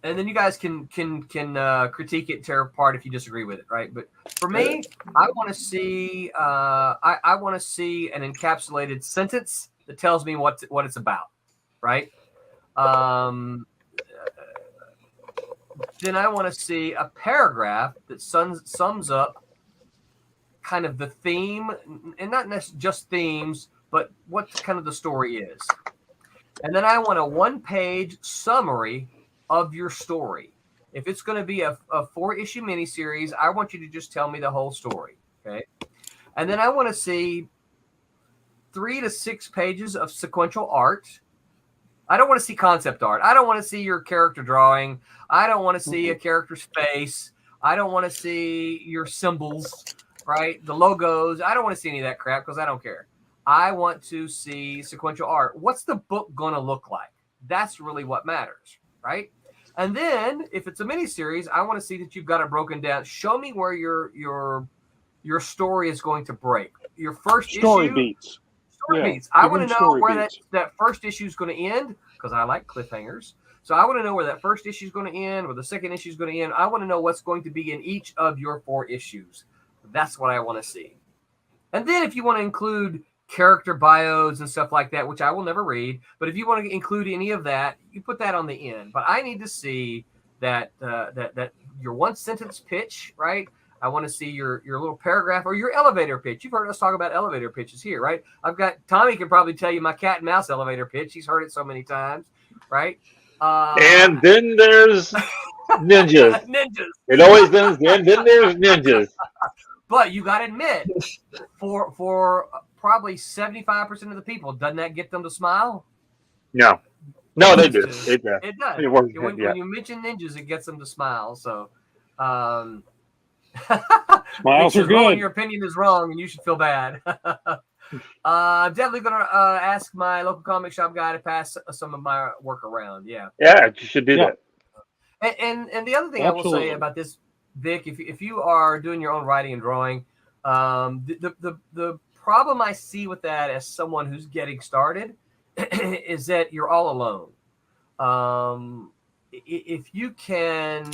And then you guys can critique it, tear apart if you disagree with it, right? But for me, I want to see I want to see an encapsulated sentence that tells me what it's about, right? Then I want to see a paragraph that sums up kind of the theme, and not necessarily just themes, but what kind of the story is. And then I want a 1-page summary of your story. If it's going to be a 4-issue miniseries, I want you to just tell me the whole story. Okay. And then I want to see 3 to 6 pages of sequential art. I don't want to see concept art. I don't want to see your character drawing. I don't want to see a character's face. I don't want to see your symbols, right? The logos. I don't want to see any of that crap because I don't care. I want to see sequential art. What's the book going to look like? That's really what matters, right? And then if it's a miniseries, I want to see that you've got it broken down. Show me where your story is going to break. Your first Story issue. beats. Story Yeah, beats. I give want to them know story where beats. that first issue is going to end because I like cliffhangers. So I want to know where that first issue is going to end, where the second issue is going to end. I want to know what's going to be in each of your 4 issues. That's what I want to see. And then if you want to include character bios and stuff like that, which I will never read, but if you want to include any of that, you put that on the end. But I need to see that your 1-sentence pitch, right? I want to see your little paragraph or your elevator pitch. You've heard us talk about elevator pitches here, right? I've got Tommy can probably tell you my cat and mouse elevator pitch. He's heard it so many times, right? And then there's ninjas. Ninjas. It always does. Then there's ninjas. But you got to admit, for probably 75% of the people, doesn't that get them to smile? No, they do. It does. It does. It works, When yeah. you mention ninjas, it gets them to smile. So, Smiles are Well, good. your opinion is wrong, and you should feel bad. I'm definitely going to ask my local comic shop guy to pass some of my work around. Yeah. Yeah, you should do that. And the other thing I will say about this, Vic, if you are doing your own writing and drawing, the problem I see with that as someone who's getting started is that you're all alone. If you can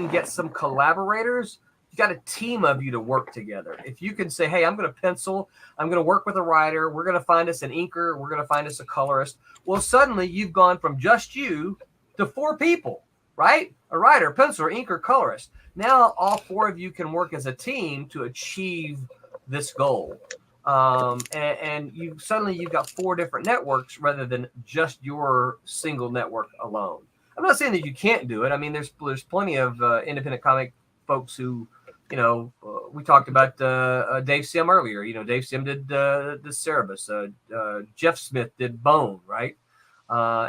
get some collaborators, you got a team of you to work together. If you can say, hey, I'm going to pencil, I'm going to work with a writer, we're going to find us an inker, we're going to find us a colorist. Well, suddenly you've gone from just you to 4 people, right? A writer, penciler, inker, colorist. Now all 4 of you can work as a team to achieve this goal. And you've got 4 different networks rather than just your single network alone. I'm not saying that you can't do it. I mean, there's plenty of independent comic folks who, we talked about Dave Sim earlier. Dave Sim did the Cerebus. Jeff Smith did Bone, right?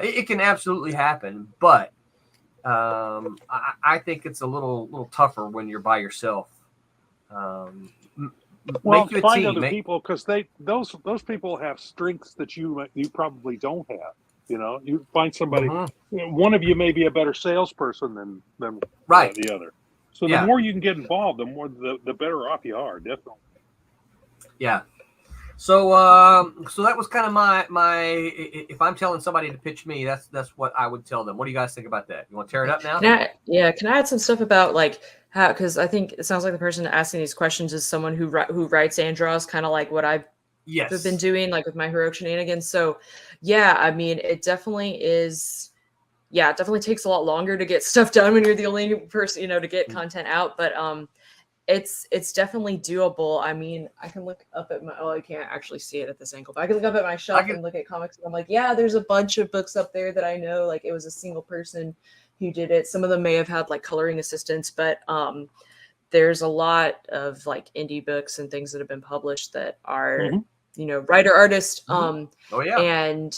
It can absolutely happen, but I think it's a little tougher when you're by yourself. Well, make you a find team. other people because those people have strengths that you probably don't have. You find somebody. One of you may be a better salesperson than right. The other. So the more you can get involved, the more the better off you are. Definitely. Yeah. So that was kind of my if I'm telling somebody to pitch me, that's what I would tell them. What do you guys think about that? You want to tear it up now? Can I add some stuff about like how, because I think it sounds like the person asking these questions is someone who writes and draws, kind of like what I've been doing, like with my heroic shenanigans. So yeah, I mean, it definitely is yeah, it definitely takes a lot longer to get stuff done when you're the only person, to get content out. But it's definitely doable. I mean, I can look up at I can't actually see it at this angle, but I can look up at my shelf and look at comics, and I'm like, yeah, there's a bunch of books up there that I know, like it was a single person who did it. Some of them may have had like coloring assistants, but there's a lot of like indie books and things that have been published that are, writer artist. Oh yeah. And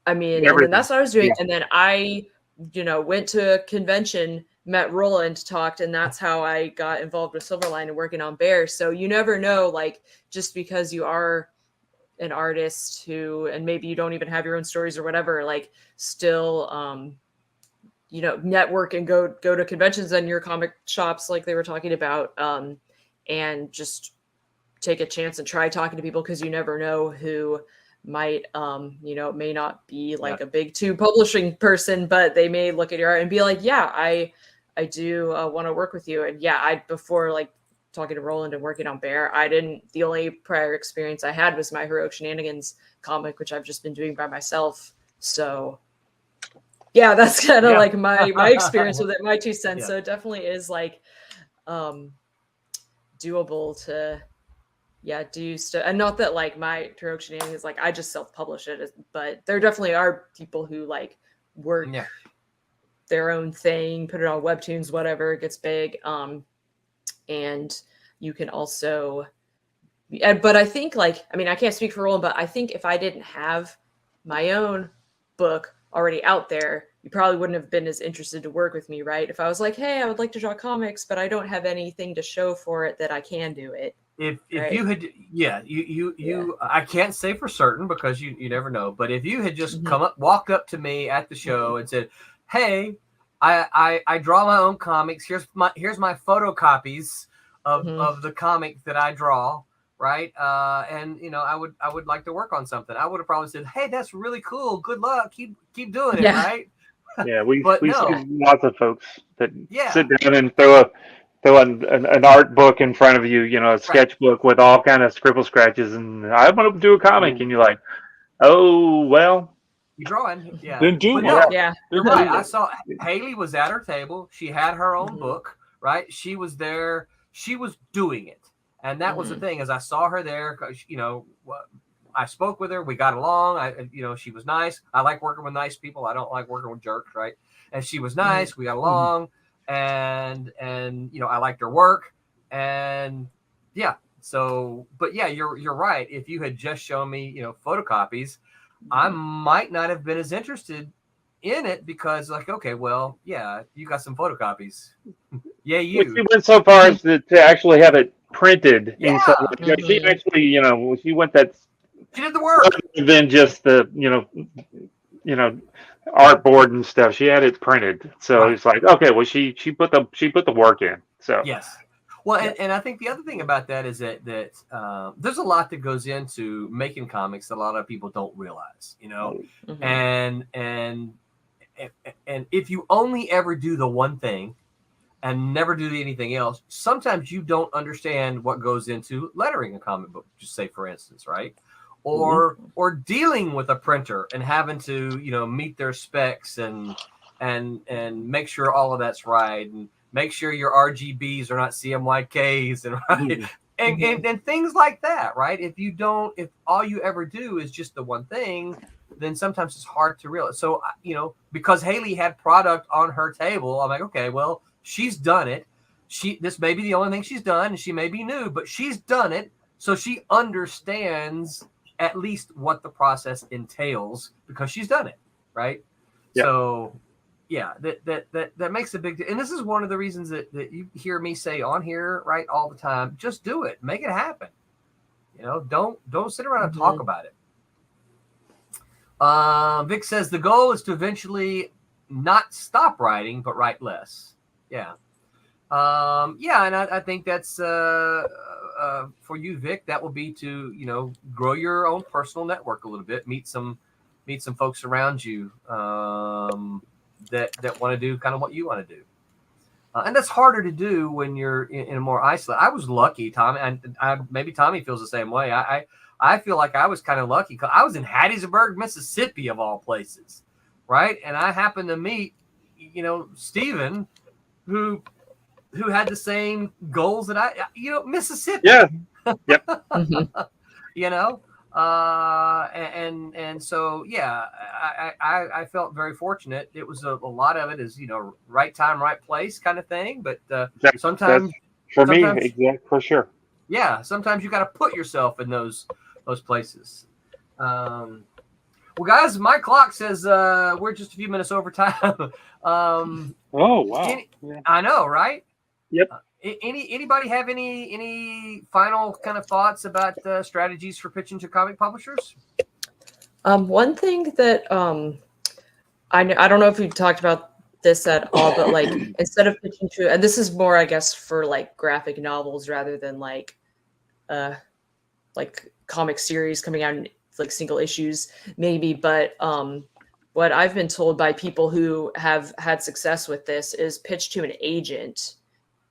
I mean, and then that's what I was doing. Yeah. And then I, went to a convention, met Roland, talked, and that's how I got involved with Silverline and working on Bear. So you never know, like, just because you are an artist and maybe you don't even have your own stories or whatever, like still, network and go to conventions and your comic shops, like they were talking about, and just take a chance and try talking to people, because you never know who might, may not be like a big two publishing person, but they may look at your art and be like, yeah, I do want to work with you. And yeah, before like talking to Roland and working on Bear, the only prior experience I had was my Heroic Shenanigans comic, which I've just been doing by myself. So yeah, that's kind of like my experience with it, my 2 cents. Yeah. So it definitely is like doable to do stuff. And not that like my Heroic Shenanigans, like I just self-publish it, but there definitely are people who like work their own thing, put it on webtoons, whatever, it gets big. And you can also, but I think like, I mean, I can't speak for Roland, but I think if I didn't have my own book already out there, you probably wouldn't have been as interested to work with me, right? If I was like, hey, I would like to draw comics, but I don't have anything to show for it that I can do it. If you had, I can't say for certain because you never know, but if you had just walked up to me at the show and said, hey, I draw my own comics. Here's my photocopies of the comic that I draw, right? And I would like to work on something. I would have probably said, hey, that's really cool. Good luck. Keep doing it, right? Yeah, we see lots of folks that sit down and throw an art book in front of you, a sketchbook with all kind of scribble scratches, and I want to do a comic, and you're like, oh well. You drawing, yeah. Then do it. You're right. I saw Haley was at her table. She had her own book, right? She was there. She was doing it, and that was the thing. As I saw her there, I spoke with her. We got along. She was nice. I like working with nice people. I don't like working with jerks, right? And she was nice. We got along, and I liked her work, and So, but yeah, you're right. If you had just shown me, photocopies, I might not have been as interested in it because, like, okay, well, yeah, you got some photocopies. Yeah, you. She went so far as to actually have it printed inside. She actually, she went that. She did the work. Than just the, artboard and stuff. She had it printed, so it's like, okay, well, she put the work in. So yes. Well, and I think the other thing about that is that there's a lot that goes into making comics that a lot of people don't realize, and if you only ever do the one thing and never do anything else, sometimes you don't understand what goes into lettering a comic book, just say for instance, right? Or dealing with a printer and having to, meet their specs and make sure all of that's right, and make sure your RGBs are not CMYKs and things like that, right? If all you ever do is just the one thing, then sometimes it's hard to realize. So, because Haley had product on her table, I'm like, okay, well, she's done it. This may be the only thing she's done, and she may be new, but she's done it. So she understands at least what the process entails because she's done it, right? Yeah. So yeah, that makes a big deal. And this is one of the reasons that you hear me say on here, right, all the time, just do it, make it happen. Don't sit around and talk about it. Vic says the goal is to eventually not stop writing, but write less. Yeah. And I think that's for you, Vic, that will be to, grow your own personal network a little bit, meet some folks around you, that want to do kind of what you want to do. And that's harder to do when you're in a more isolated. I was lucky, Tommy, and maybe Tommy feels the same way. I feel like I was kind of lucky because I was in Hattiesburg, Mississippi, of all places. right? And I happened to meet, Steven, who had the same goals that Mississippi. Yeah. Yep. you know, and so yeah, I felt very fortunate. It was a lot of it is right time, right place kind of thing. But That's sometimes for me, sometimes- exact for sure. yeah, sometimes you got to put yourself in those places. Well, guys, my clock says we're just a few minutes over time. Oh wow! Yeah. I know, right? Yep. Anybody have any final kind of thoughts about strategies for pitching to comic publishers? One thing that I don't know if we've talked about this at all, but like instead of pitching to, and this is more, I guess, for like graphic novels rather than like comic series coming out in like single issues, maybe. But what I've been told by people who have had success with this is pitch to an agent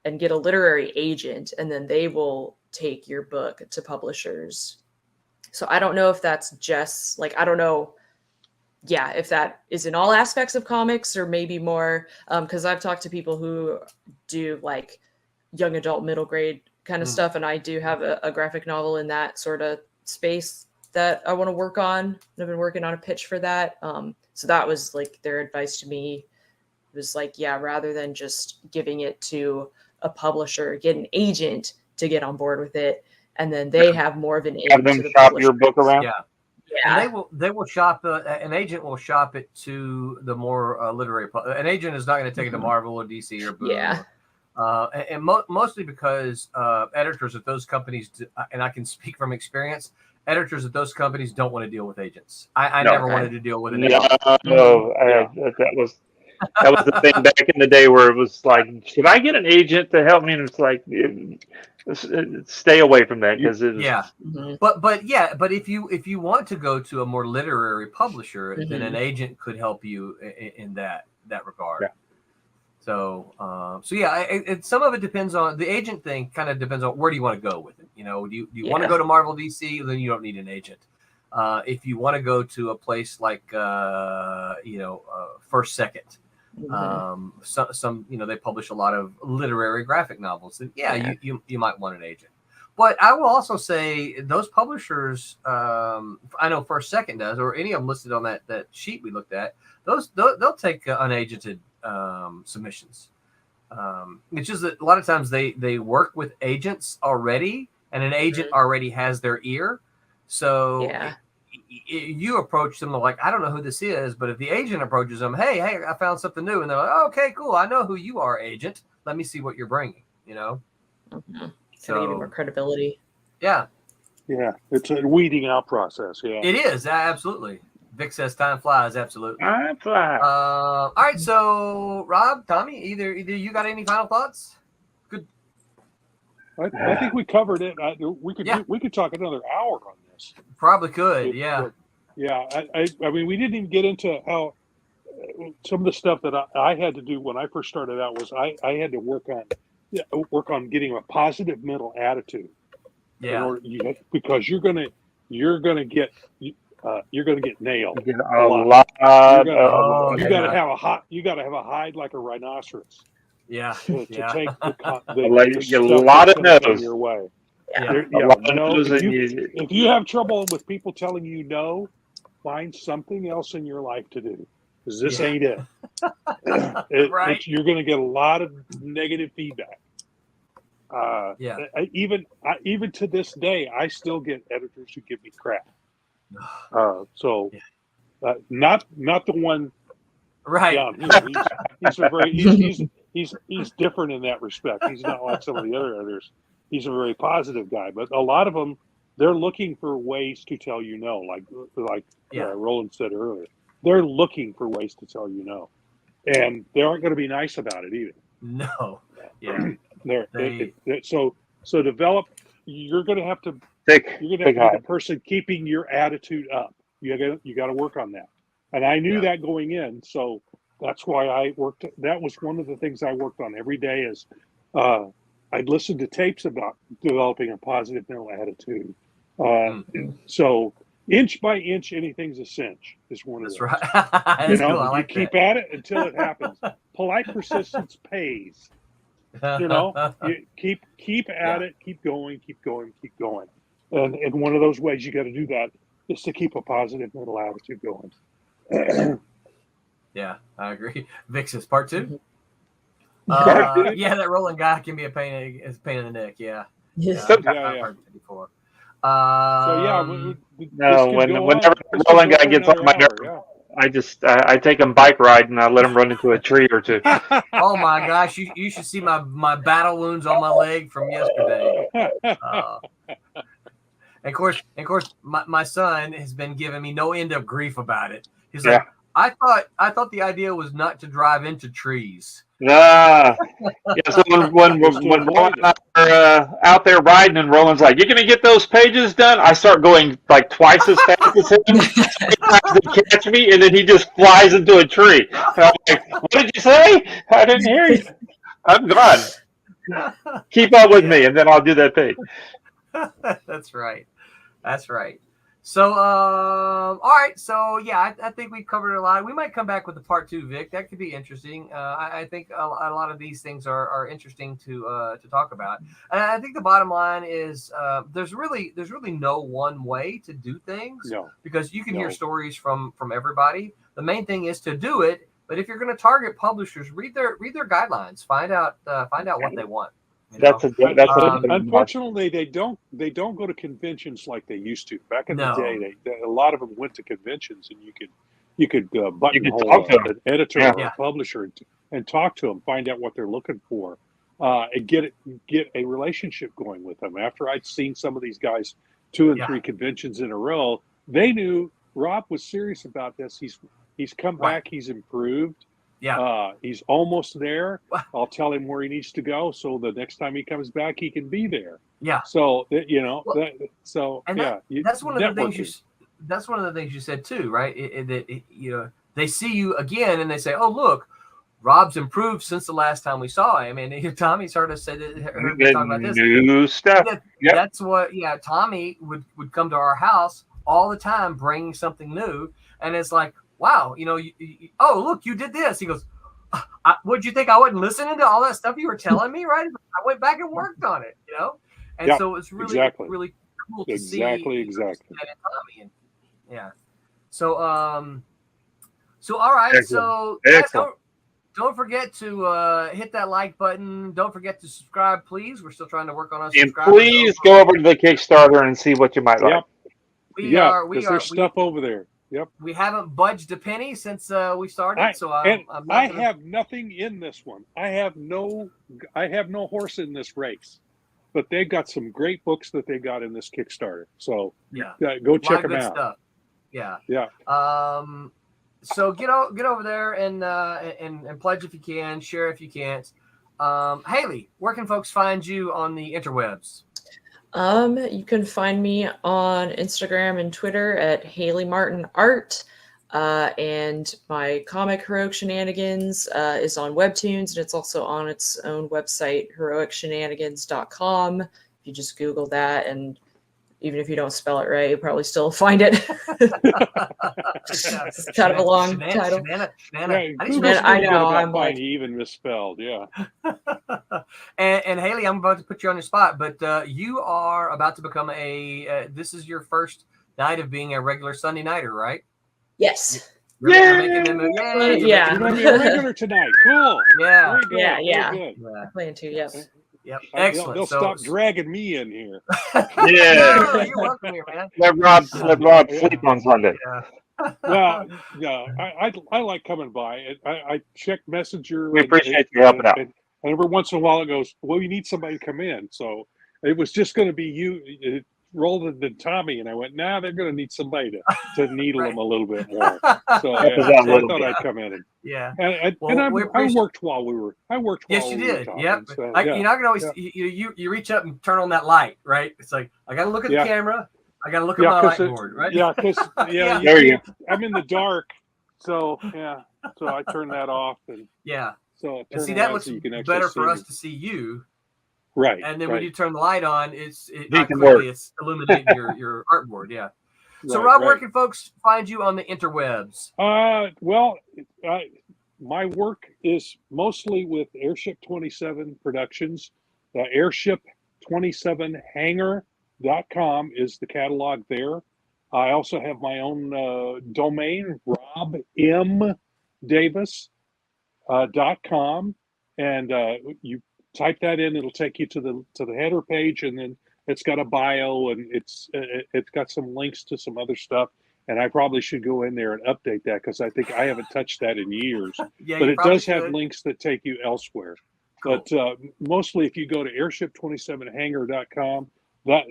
and get a literary agent, and then they will take your book to publishers. So I don't know if that's just like, I don't know. Yeah, if that is in all aspects of comics or maybe more, because I've talked to people who do like young adult, middle grade kind of stuff. And I do have a graphic novel in that sort of space that I want to work on. I've been working on a pitch for that. So that was like their advice to me. It was like, yeah, rather than just giving it to a publisher, get an agent to get on board with it. And then they have more of an Have aim them to the shop publisher. your book around. Yeah. Yeah. And they will shop. An agent will shop it to the more literary. An agent is not going to take it to Marvel or DC or Boom. Yeah. Mostly because editors at those companies, and I can speak from experience, editors at those companies don't want to deal with agents. I never wanted to deal with an agent. No, that was the thing back in the day where it was like, should I get an agent to help me? And it's like, stay away from that because it was, Yeah. But if you want to go to a more literary publisher, then an agent could help you in that regard. Yeah. So yeah, some of it depends on the agent thing. Kind of depends on where do you want to go with it. Do you want to go to Marvel, DC? Then you don't need an agent. If you want to go to a place like First Second, some they publish a lot of literary graphic novels, and you might want an agent. But I will also say those publishers, I know First Second does, or any of them listed on that sheet we looked at. They'll take unagented submissions. It's just that a lot of times they work with agents already, and an agent already has their ear. So you approach them like, I don't know who this is, but if the agent approaches them, hey, I found something new, and they're like, oh, okay, cool, I know who you are, agent. Let me see what you're bringing. So give you more credibility. Yeah. Yeah, it's a weeding out process. Yeah, It is, absolutely. Vic says time flies, absolutely. I fly. All right, so Rob, Tommy, either you got any final thoughts? Good. I think we covered it. We could talk another hour on this. Probably could, yeah. Yeah, I mean, we didn't even get into how some of the stuff that I had to do when I first started out was I had to work on getting a positive mental attitude. Yeah. Because you're gonna get nailed. A lot. You gotta have a hide like a rhinoceros. Yeah. To take a lot of no's your way. Yeah. A lot of no's, If you have trouble with people telling you no, find something else in your life to do, because this ain't it. Right. You're going to get a lot of negative feedback. Even to this day, I still get editors who give me crap. Not the one. Right. He's different in that respect. He's not like some of the other editors. He's a very positive guy, but a lot of them, they're looking for ways to tell you no, like Roland said earlier. They're looking for ways to tell you no, and they aren't going to be nice about it either. No. Yeah. So develop. You're going to have to. You're going to have to be the person keeping your attitude up. You got to work on that. And I knew that going in, so that's why I worked. That was one of the things I worked on every day. Is I'd listen to tapes about developing a positive mental attitude. So Inch by inch, anything's a cinch. Is one of That's those. right. That's You know, cool. I you like keep that. at it until it happens. Polite persistence pays. You know, you keep at Yeah. it, keep going, keep going. And one of those ways you got to do that is to keep a positive mental attitude going. Yeah, I agree. Vix's part 2. Mhm. Yeah, that rolling guy can be a pain in the neck. Yeah, Yes. I've Yeah. heard that before. So yeah, this No, could go on. whenever This the could rolling go guy for gets on another my hour. nerve, I take him bike ride and I let him run into a tree or two. Yeah. Oh my gosh, you should see my battle wounds on my leg from yesterday. Of course, my son has been giving me no end of grief about it. He's like, I thought the idea was not to drive into trees. Yeah. So when Just to Roland avoid and I are out there riding, and Roland's like, "You gonna get those pages done?" I start going like twice as fast as him. Sometimes they catch me, and then he just flies into a tree. And I'm like, "What did you say? I didn't hear you. I'm gone. Keep up with me, and then I'll do that page." That's right. That's right. So, all right. So, yeah, I think we covered a lot. We might come back with the part 2, Vic. That could be interesting. I think a lot of these things are interesting to talk about. And I think the bottom line is there's really no one way to do things. No. Because you can hear stories from everybody. The main thing is to do it. But if you're going to target publishers, read their guidelines. Find out what they want. That's unfortunately they don't go to conventions like they used to. Back in the day, a lot of them went to conventions, and you could buttonhole an editor or a publisher and talk to them, find out what they're looking for, and get a relationship going with them. After I'd seen some of these guys 2 and 3 conventions in a row, they knew Rob was serious about this. He's come back. He's improved. Yeah. He's almost there. I'll tell him where he needs to go, so the next time he comes back, he can be there. Yeah. So that's one of the things that's one of the things you said too, right? They see you again and they say, "Oh, look, Rob's improved since the last time we saw him." And Tommy's heard us say that. Heard me talk about this new stuff. That's what. Yeah, Tommy would come to our house all the time, bringing something new, and it's like, wow, oh, look, you did this. He goes, what'd you think? I wasn't listening to all that stuff you were telling me, right? I went back and worked on it, And so it's really, really cool to see. Exactly. Tommy. And, yeah. So, all right. Excellent. So don't forget to hit that like button. Don't forget to subscribe, please. We're still trying to work on us. And please go over to the Kickstarter and see what you might like. Because there's stuff over there. Yep. We haven't budged a penny since we started, I have nothing in this one. I have no horse in this race, but they've got some great books that they got in this Kickstarter. So go check them out. Stuff. Yeah. Yeah. So get over there and pledge if you can, share if you can't. Haley, where can folks find you on the interwebs? You can find me on Instagram and Twitter at Haley Martin Art. And my comic Heroic Shenanigans is on Webtoons, and it's also on its own website, heroicshenanigans.com. If you just Google that, and even if you don't spell it right, you'll probably still find it. It's kind of a long title. I know. I'm like, even misspelled. Yeah. And Haley, I'm about to put you on the spot, but you are about to become this is your first night of being a regular Sunday nighter, right? Yes. Yeah. You're going to be a regular tonight. Cool. Yeah. Very good. Yeah. Very good. I plan to. Yes. Yep. Excellent. They'll stop dragging me in here. Yeah. You're welcome here, man. Let Rob sleep on Sunday. Yeah. Well, I like coming by. I check Messenger. We appreciate you helping out. And every once in a while it goes, well, you need somebody to come in. So it was just going to be you, Roland and Tommy. And I went, nah, they're going to need somebody to needle them a little bit more. So I thought I'd come in. And I worked while we were. Yes, you did. Talking, yep. so, I can always you reach up and turn on that light, right? It's like I got to look at the camera. I got to look at my light board, right? Yeah, because there you go. I'm in the dark, so so I turn that off and So and see that looks better for us to see you, right? And then when you turn the light on, it's illuminating your artboard, So, Rob, where can folks find you on the interwebs? Well, my work is mostly with Airship 27 Productions. Airship27hangar.com is the catalog there. I also have my own domain, robmdavis.com, and you type that in, it'll take you to the header page, and then it's got a bio, and it's got some links to some other stuff. And I probably should go in there and update that because I think I haven't touched that in years. Yeah, but it does should. have links that take you elsewhere. Cool. But mostly, if you go to airship27hangar.com,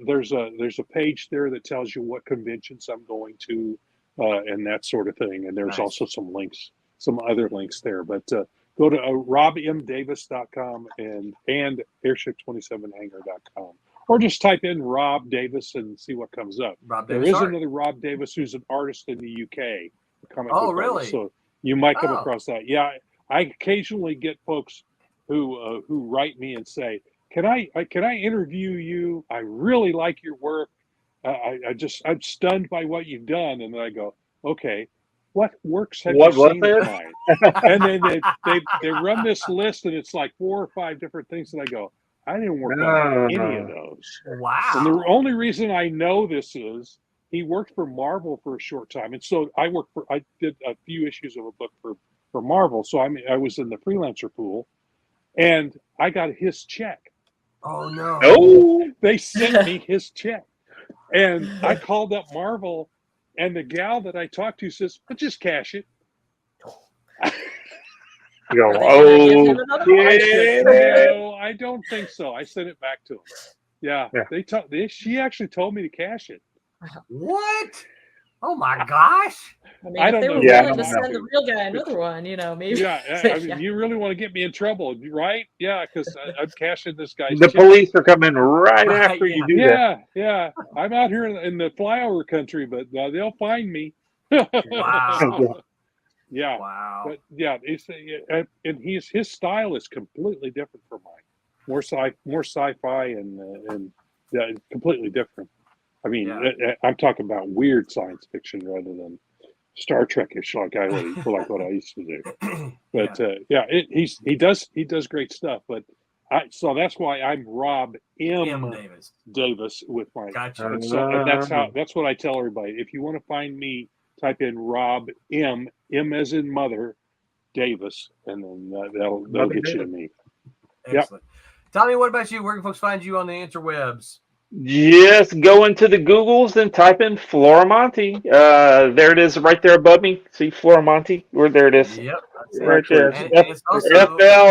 there's a page there that tells you what conventions I'm going to and that sort of thing. And there's also some links, some other links there. But go to robmdavis.com and airship27hangar.com. Or just type in Rob Davis and see what comes up. There is another Rob Davis who's an artist in the UK. Really? Artist, so you might come across that. Yeah, I occasionally get folks who write me and say, "Can I interview you? I really like your work. I'm stunned by what you've done." And then I go, "Okay, what works have you seen of mine?" And then they run this list, and it's like 4 or 5 different things, and I go, I didn't work on any of those. Wow. And the only reason I know this is he worked for Marvel for a short time. And so I did a few issues of a book for Marvel. So I was in the freelancer pool, and I got his check. Oh, no. Oh, they sent me his check. And I called up Marvel, and the gal that I talked to says, "Well, just cash it." Go, No, I don't think so. I sent it back to him. Yeah. She actually told me to cash it. What? Oh my gosh! I mean, if they were willing to send the real guy another one, maybe. Yeah, I mean, you really want to get me in trouble, right? Yeah, because I'm cashing this guy's The check. police are coming right after you do that. Yeah. I'm out here in the flyover country, but they'll find me. Wow. Yeah. Wow. But yeah, and his style is completely different from mine. More sci-fi and completely different. I mean, I'm talking about weird science fiction rather than Star Trek-ish like what I used to do. But he does great stuff. But so that's why I'm Rob M. Davis with my. Gotcha. And that's what I tell everybody. If you want to find me, type in Rob M as in mother, Davis, and then they'll get you to me. Excellent. Tommy, what about you? Where can folks find you on the interwebs? Yes, go into the Googles and type in Floramonte. There it is right there above me. See Floramonte? There it is. Yep. Right there. F-L-O-R-I-M-O.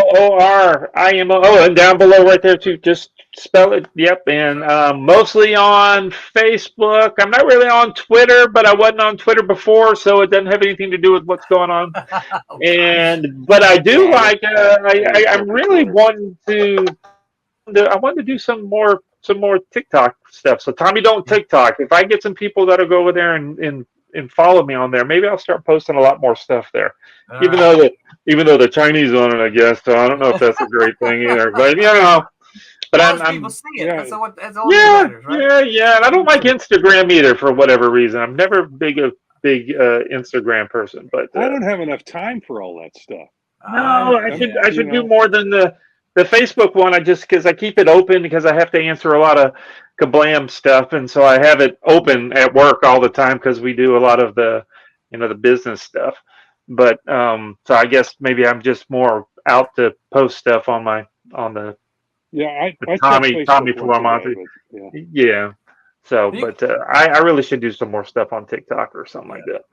Oh, and down below right there too. Just spell it. Yep. And mostly on Facebook. I'm not really on Twitter, but I wasn't on Twitter before, so it doesn't have anything to do with what's going on. But I do like. I'm really wanting to. I want to do some more TikTok stuff. So Tommy, don't TikTok. If I get some people that'll go over there and follow me on there, maybe I'll start posting a lot more stuff there. Even though the Chinese own it, I guess. So I don't know if that's a great thing either. But But people see it. That's all that matters, right? Yeah. And I don't like Instagram either for whatever reason. I'm never a big Instagram person. But I don't have enough time for all that stuff. No, I should do more than the Facebook one. Because I keep it open because I have to answer a lot of kablam stuff, and so I have it open at work all the time because we do a lot of the business stuff. But so I guess maybe I'm just more out to post stuff on the I Tommy Floramonte. Yeah. So, but I really should do some more stuff on TikTok or something like that.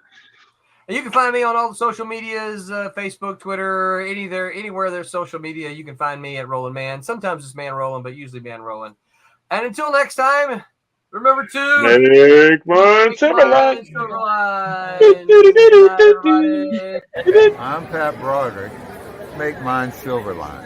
And you can find me on all the social medias, Facebook, Twitter, anywhere there's social media. You can find me at Rollin' Man. Sometimes it's Man Rollin', but usually Man Rollin'. And until next time, remember to make one Silverline. I'm Pat Broderick. Make mine Silverline.